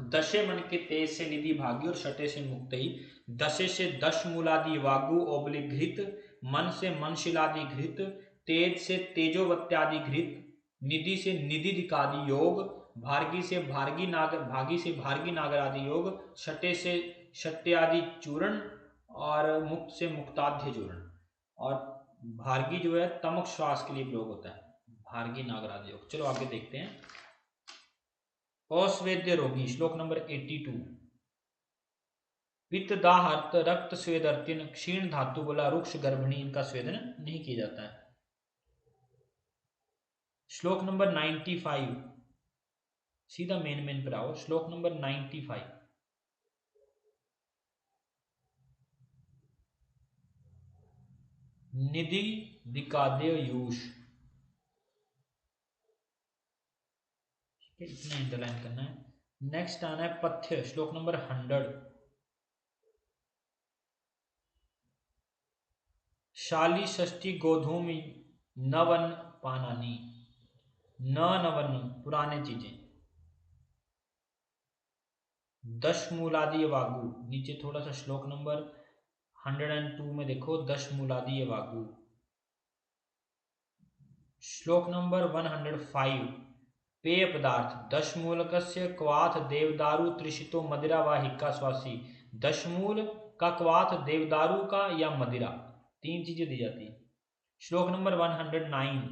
दशे मन के तेज से निधि भागी और शटे से मुक्त ही। दशे से दश मूलादि वागु ओबलिक घृत, मन से मन शिलादि घृत, तेज से तेजोवत्यादि घृत, निधि से निधि दिकादि योग, भार्गी से भार्गी नागर आदि योग, शटे से शट्यादि चूर्ण और मुक्त से मुक्ताध्य चूर्ण। और भार्गी जो है तमक श्वास के लिए प्रयोग होता है, भार्गी नागर आदि योग। चलो आगे देखते हैं। अस्वेद्य रोगी, श्लोक नंबर 82। पित्त दाहर्त रक्त स्वेदर्तिन, क्षीण धातु बोला रुक्ष गर्भिणी, इनका स्वेदन नहीं किया जाता है। श्लोक नंबर 95, सीधा मेन पर आओ। श्लोक नंबर 95। निधि दिकादेव यूष, इतना इंटरलाइन करना है। नेक्स्ट आना है पथ्य, श्लोक नंबर 100। शाली षष्ठी गोधूमि नवन पानानी, नवन पुराने चीजें। दश मूलादि वागु, नीचे थोड़ा सा श्लोक नंबर 102 में देखो, दश मूलादि वागु। श्लोक नंबर 105। पेय पदार्थ, दशमूलकस्य क्वाथ देवदारू त्रिशितो मदिरा व हिक्का स्वासी। दशमूल का क्वाथ देवदारू का या मदिरा, तीन चीजें दी जाती है। श्लोक नंबर 109।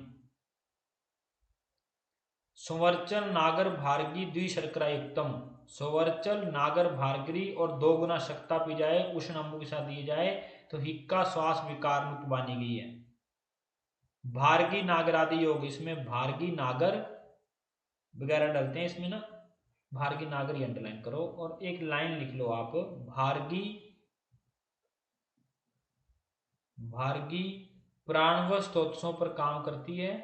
सुवर्चल नागर भारगी द्विशर्करा युक्तम, सुवर्चल नागर भारगरी और 2 गुना शक्ता पी जाए, उष्ण अम्बु के साथ दिए जाए तो हिक्का श्वास विकार मुक्त बानी गई है। भारगी नागर आदि योग, इसमें भारगी नागर वगैरह डलते हैं इसमें ना, भारगी नागर ही अंडरलाइन करो और एक लाइन लिख लो आप, भारगी भारगी प्राणव स्तोत्रों पर काम करती है,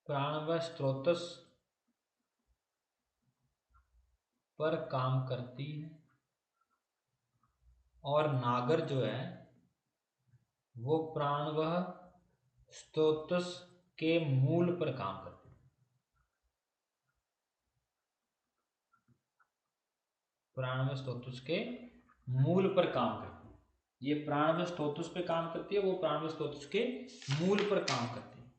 प्राणव स्त्रोतस पर काम करती है। और नागर जो है वो प्राणवह स्तोत्रस के मूल पर काम करती है, प्राणवह स्तोत्रस के मूल पर काम करती है। ये प्राणवह स्तोत्रस पे काम करती है, वो प्राणवह स्तोत्रस के मूल पर काम करती है।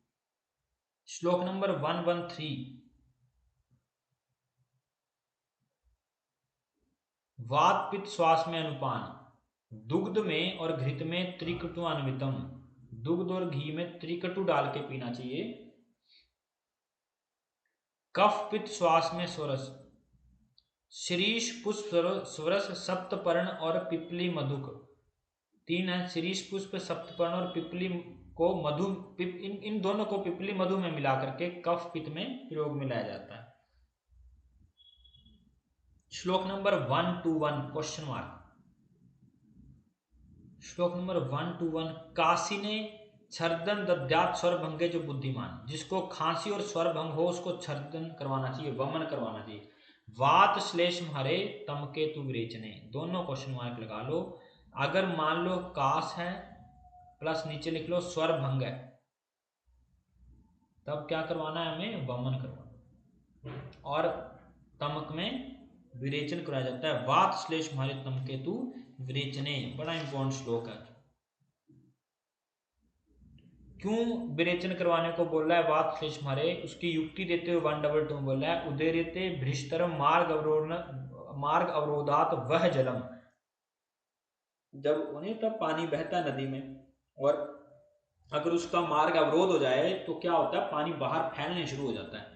श्लोक नंबर 113। वात पित्त श्वास में अनुपान, दुग्ध में और घृत में त्रिकटुआन्वितम, दुग्ध और घी में त्रिकटु डाल के पीना चाहिए। कफ पित्त श्वास में स्वरस, शीरीष पुष्प स्वरस सप्तपर्ण और पिपली मधुक, तीन है। शीरीष पुष्प सप्तपर्ण और पिपली को मधु, इन दोनों को पिपली मधु में मिला करके कफ पित्त में प्रयोग में लाया जाता है। श्लोक नंबर 121 क्वेश्चन मार्क। श्लोक नंबर 121। काशी ने छर्दन दद्यात स्वर भंगे जो बुद्धिमान, जिसको खांसी और स्वर भंग हो उसको छर्दन करवाना चाहिए, वमन करवाना चाहिए। वात श्लेष्म हरे तम के तु विरेचने, दोनों क्वेश्चन मार्क लगा लो। अगर मान लो काश है प्लस नीचे लिख लो स्वर भंग है, तब क्या करवाना है हमें, वमन करवाना। और तमक में विरेचन कराया जाता है। वात श्लेष्म हरे तम के तु विरेचने, बड़ा इंपॉर्टेंट श्लोक है। क्यों विरेचन करवाने को बोल रहा है वात श्लेष्म हरे, उसकी युक्ति देते हुए 122 बोल रहा है। उदेरते भ्रिष्टरम मार्ग अवरोधात वह जलम, जब उन्हें तब पानी बहता नदी में और अगर उसका मार्ग अवरोध हो जाए तो क्या होता है, पानी बाहर फैलने शुरू हो जाता है।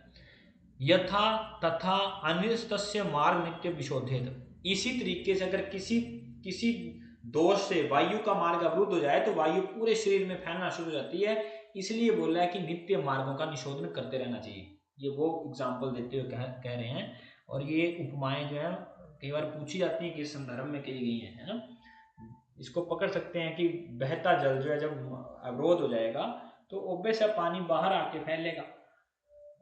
यथा तथा अनिस्तस्य मार्ग नित्य विशोधित, इसी तरीके से अगर किसी दोष से वायु का मार्ग अवरुद्ध हो जाए तो वायु पूरे शरीर में फैलना शुरू हो जाती है। इसलिए बोल रहा है कि नित्य मार्गों का निशोधन करते रहना चाहिए। ये वो एग्जाम्पल देते हुए कह रहे हैं। और ये उपमाएं जो है कई बार पूछी जाती है किस संदर्भ में कही गई है ना। इसको पकड़ सकते हैं कि बहता जल जो है जब अवरोध हो जाएगा तो ऑब्वियस है पानी बाहर आके फैलेगा।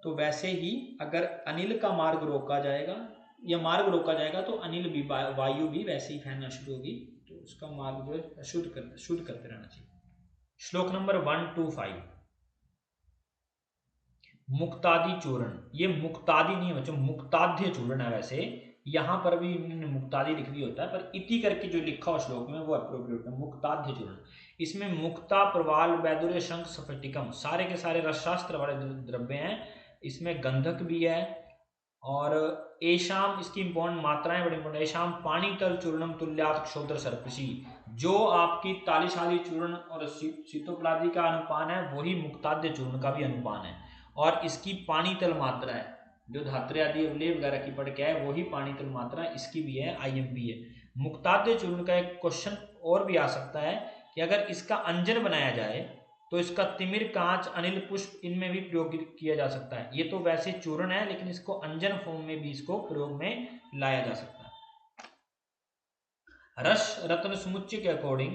तो वैसे ही अगर अनिल का मार्ग रोका जाएगा या मार्ग रोका जाएगा तो अनिल भी, वायु भी वैसे ही फैलना शुरू होगी। तो उसका मार्ग जो है शुद्ध करते रहना चाहिए। श्लोक नंबर 125। मुक्तादि चूर्ण, ये मुक्तादि नहीं है बच्चों, मुक्ताध्य चूर्ण है। वैसे यहाँ पर भी इन्होंने मुक्तादि लिख दिया होता है, पर इति करके जो लिखा हो श्लोक में वो अप्रोप्रिएट है, मुक्ताध्य चूर्ण। इसमें मुक्ता, प्रवाल, वैदुर्य, शंख, स्फटिकम सारे के सारे रसशास्त्र वाले द्रव्य हैं। इसमें गंधक भी है। और एशाम, इसकी इंपॉर्टेंट मात्राएं बड़ी इंपॉर्टेंट। एशाम पानी तल चूर्णम तुल्यात क्षोद्र सर्पसी, जो आपकी तालिशाली चूर्ण और शीतोपलादी का अनुपान है वही मुक्ताद्य चूर्ण का भी अनुपान है। और इसकी पानी तल मात्रा है, जो धात्रे आदि अवलेय वगैरह की पढ़ के है वही पानी तल मात्रा इसकी भी है, IMP है। मुक्ताद्य चूर्ण का एक क्वेश्चन और भी आ सकता है कि अगर इसका अंजन बनाया जाए तो इसका तिमिर, कांच, अनिल, पुष्प इनमें भी प्रयोग किया जा सकता है। ये तो वैसे चूर्ण है, लेकिन इसको अंजन फॉर्म में भी इसको प्रयोग में लाया जा सकता है। रस रत्न समुच्चय के अकॉर्डिंग,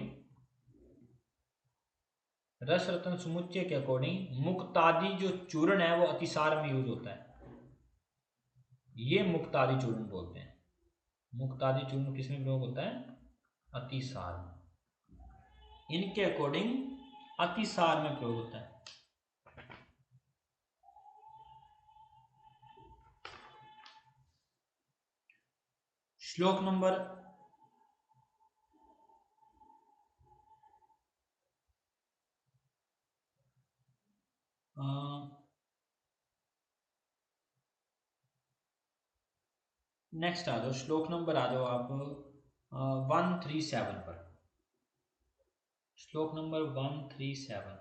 रस रत्न समुच्चय के अकॉर्डिंग मुक्तादि जो चूर्ण है वो अतिसार में यूज होता है। ये मुक्तादि चूर्ण बोलते हैं। मुक्तादि चूर्ण किसमें प्रयोग होता है? अतिसार में। इनके अकॉर्डिंग अतिसार में प्रयोग होता है। श्लोक नंबर नेक्स्ट आ जाओ, श्लोक नंबर आ जाओ आप 137 पर। श्लोक नंबर 137।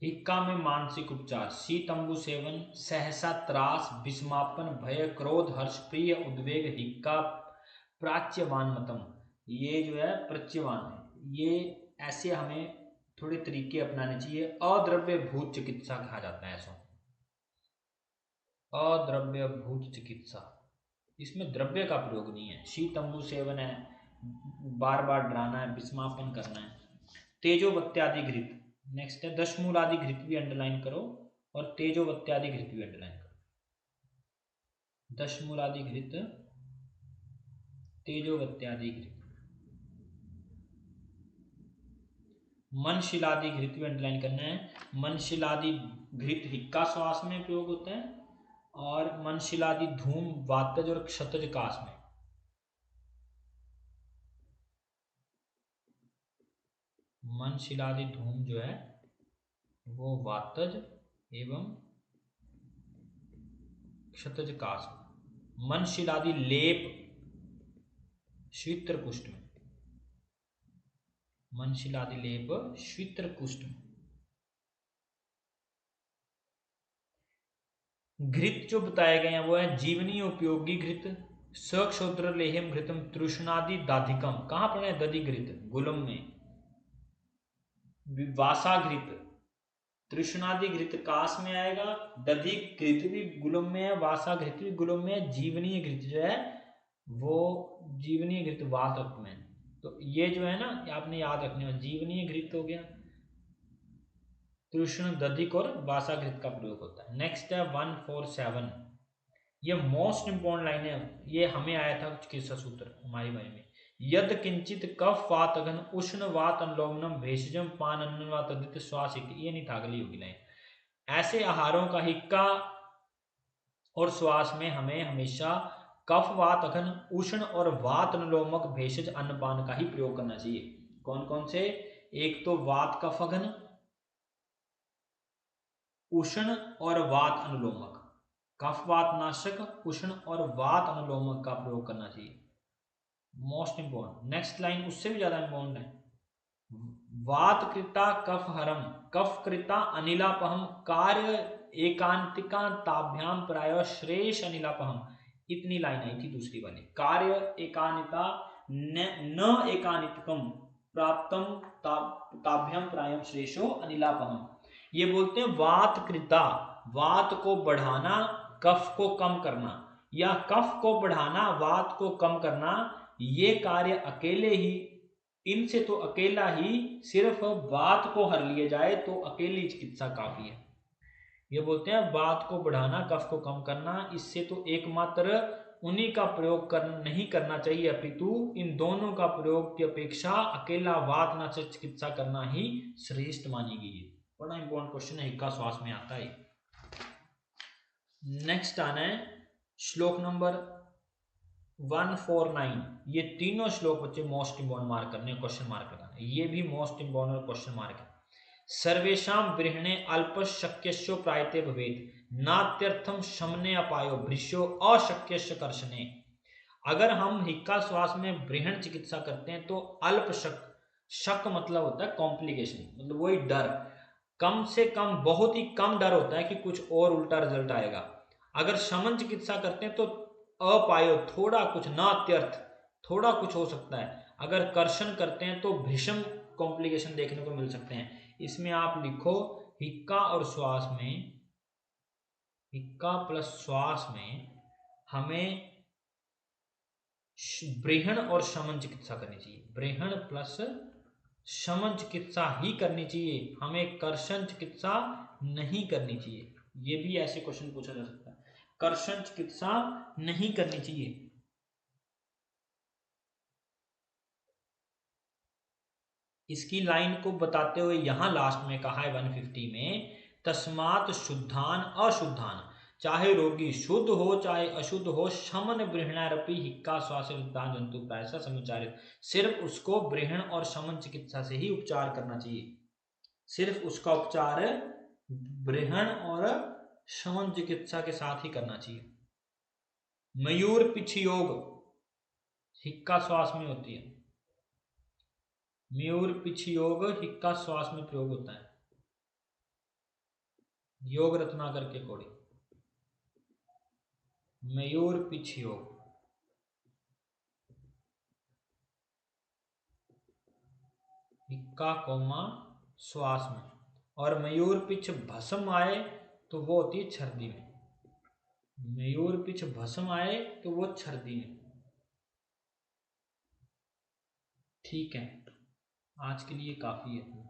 हिक्का में मानसिक उपचार, शीतंबु सेवन, सहसा त्रास, विस्मापन, भय, क्रोध, हर्ष, प्रिय, उद्वेग, हिक्का, प्राच्यवान मतम। ये जो है प्रच्यवान है, ये ऐसे हमें थोड़े तरीके अपनाने चाहिए। अद्रव्य भूत चिकित्सा कहा जाता है ऐसा, अद्रव्य भूत चिकित्सा। इसमें द्रव्य का प्रयोग नहीं है। शीतंबु सेवन है, बार बार डराना है, विस्मापन करना है। तेजोवत्यादि घृत, नेक्स्ट है दशमूलादि घृत भी अंडरलाइन करो और तेजोवत्यादि घृत भी अंडरलाइन करो। दशमूलादि घृत, तेजोवत्यादि घृत, मनशिलादि घृत भी अंडरलाइन करना है। मनशिलादि घृत हिक्का श्वास में प्रयोग होता है और मनशिलादि धूम वातज और क्षतज काश में। मनशिलादि धूम जो है वो वातज एवं क्षतज काश में। मनशिलादि लेप श्वित्र कुष्ठ में, मनशिलादि लेप श्वित्र कुष्ठ में। घृत जो बताए गए हैं वो है जीवनी उपयोगी घृत, सक्षोत्र लेहम घृतम, तृष्णादि दाधिकम। कहां पर है? दधि घृत गुलम में। वासा घृत, तृष्णादि घृत काश में आएगा, दधि घृत भी गुलम में है, वासा घृत भी गुलम में है, जीवनीय घृत जो है वो जीवनीय घृत वात रक्त में। तो ये जो है ना आपने याद रखने वाला, जीवनीय घृत हो गया, तृष्ण, दधिक और वासा घृत का प्रयोग होता है। नेक्स्ट है 147। ये मोस्ट इंपॉर्टेंट लाइन है, ये हमें आया था चिकित्सा सूत्र हमारी बारे में। यद किंचित कफ वात अघन उष्ण वात अनुलोमनम भेषजम पान अन्न व तदित श्वास, ये नहीं था, अगली होगी लाइन। ऐसे आहारों का हिक्का और श्वास में हमें हमेशा कफ वात अघन उष्ण और वात अनुलोमक भेषज अन्नपान का ही प्रयोग करना चाहिए। कौन कौन से? एक तो वात कफ अघन, उष्ण और वात अनुलोमक, कफ वात नाशक, उष्ण और वात अनुलोमक का प्रयोग करना चाहिए। Most important. नेक्स्ट लाइन उससे भी ज्यादा इंपॉर्टेंट है। वात कृता कफ हरम, कफ कृता अनिलापहम, कार्य एकांतिका ताभ्याम प्राय श्रेष अनिलापहम। इतनी लाइन आई थी दूसरी वाली। कार्य एकानिता न एकानितकम प्राप्तम ताभ्याम प्रायम श्रेषो अनिलापहम। ये बोलते हैं वात कृता, वात को बढ़ाना, कफ को कम करना, या कफ को बढ़ाना, वात को कम करना, ये कार्य अकेले ही, इनसे तो अकेला ही सिर्फ वात को हर लिया जाए तो अकेली चिकित्सा काफी है। ये बोलते हैं वात को बढ़ाना, कफ को कम करना, इससे तो एकमात्र उन्हीं का प्रयोग नहीं करना चाहिए, अपितु इन दोनों का प्रयोग की अपेक्षा अकेला वातनाशक चिकित्सा करना ही श्रेष्ठ मानी गई है। बड़ा इंपॉर्टेंट क्वेश्चन है, हिक्का श्वास में आता है। नेक्स्ट आना है श्लोक नंबर 149। ये तीनों श्लोक बच्चे मोस्ट इंपॉर्टेंट मार्क करने, क्वेश्चन मार्क लगाना, ये भी मोस्ट इंपॉर्टेंट क्वेश्चन मार्क है। सर्वेषां बृहणे अल्पशक्यस्यो प्रायते भवेत् नात्यर्थम शमने अपायो भृश्यो अशक्यस्य कर्षणे। अगर हम हिक्का श्वास में बृहण चिकित्सा करते हैं तो अल्प शक मतलब होता है कॉम्प्लिकेशन, मतलब वही डर, कम से कम बहुत ही कम डर होता है कि कुछ और उल्टा रिजल्ट आएगा। अगर शमन चिकित्सा करते हैं तो अपायो थोड़ा कुछ, नात्यर्थ थोड़ा कुछ हो सकता है। अगर कर्षण करते हैं तो भीषण कॉम्प्लिकेशन देखने को मिल सकते हैं। इसमें आप लिखो हिक्का और श्वास में, हिक्का प्लस श्वास में हमें बृहण और शमन चिकित्सा करनी चाहिए, बृहण प्लस शमन चिकित्सा ही करनी चाहिए, हमें कर्षण चिकित्सा नहीं करनी चाहिए। ये भी ऐसे क्वेश्चन पूछा जा सकता है, कर्षण चिकित्सा नहीं करनी चाहिए। इसकी लाइन को बताते हुए यहां लास्ट में कहा है 150 में, तस्मात् शुद्धान अशुद्धान, चाहे रोगी शुद्ध हो चाहे अशुद्ध हो, शमन बृहणारपि हिक्का श्वास जंतु प्रायः समुच्चारित, सिर्फ उसको बृहण और शमन चिकित्सा से ही उपचार करना चाहिए, सिर्फ उसका उपचार बृहण और शमन चिकित्सा के साथ ही करना चाहिए। मयूर पिछ योग हिक्का श्वास में होती है, मयूर पिछ योग हिक्का श्वास में प्रयोग होता है। योग रत्नाकर के कोड़ी मयूर पिछ योग, हिक्का कोमा श्वास में, और मयूर पिछ भस्म आए तो वो होती है छर्दी में, मयूर पिछ भस्म आए तो वो छर्दी में। ठीक है, आज के लिए काफी है।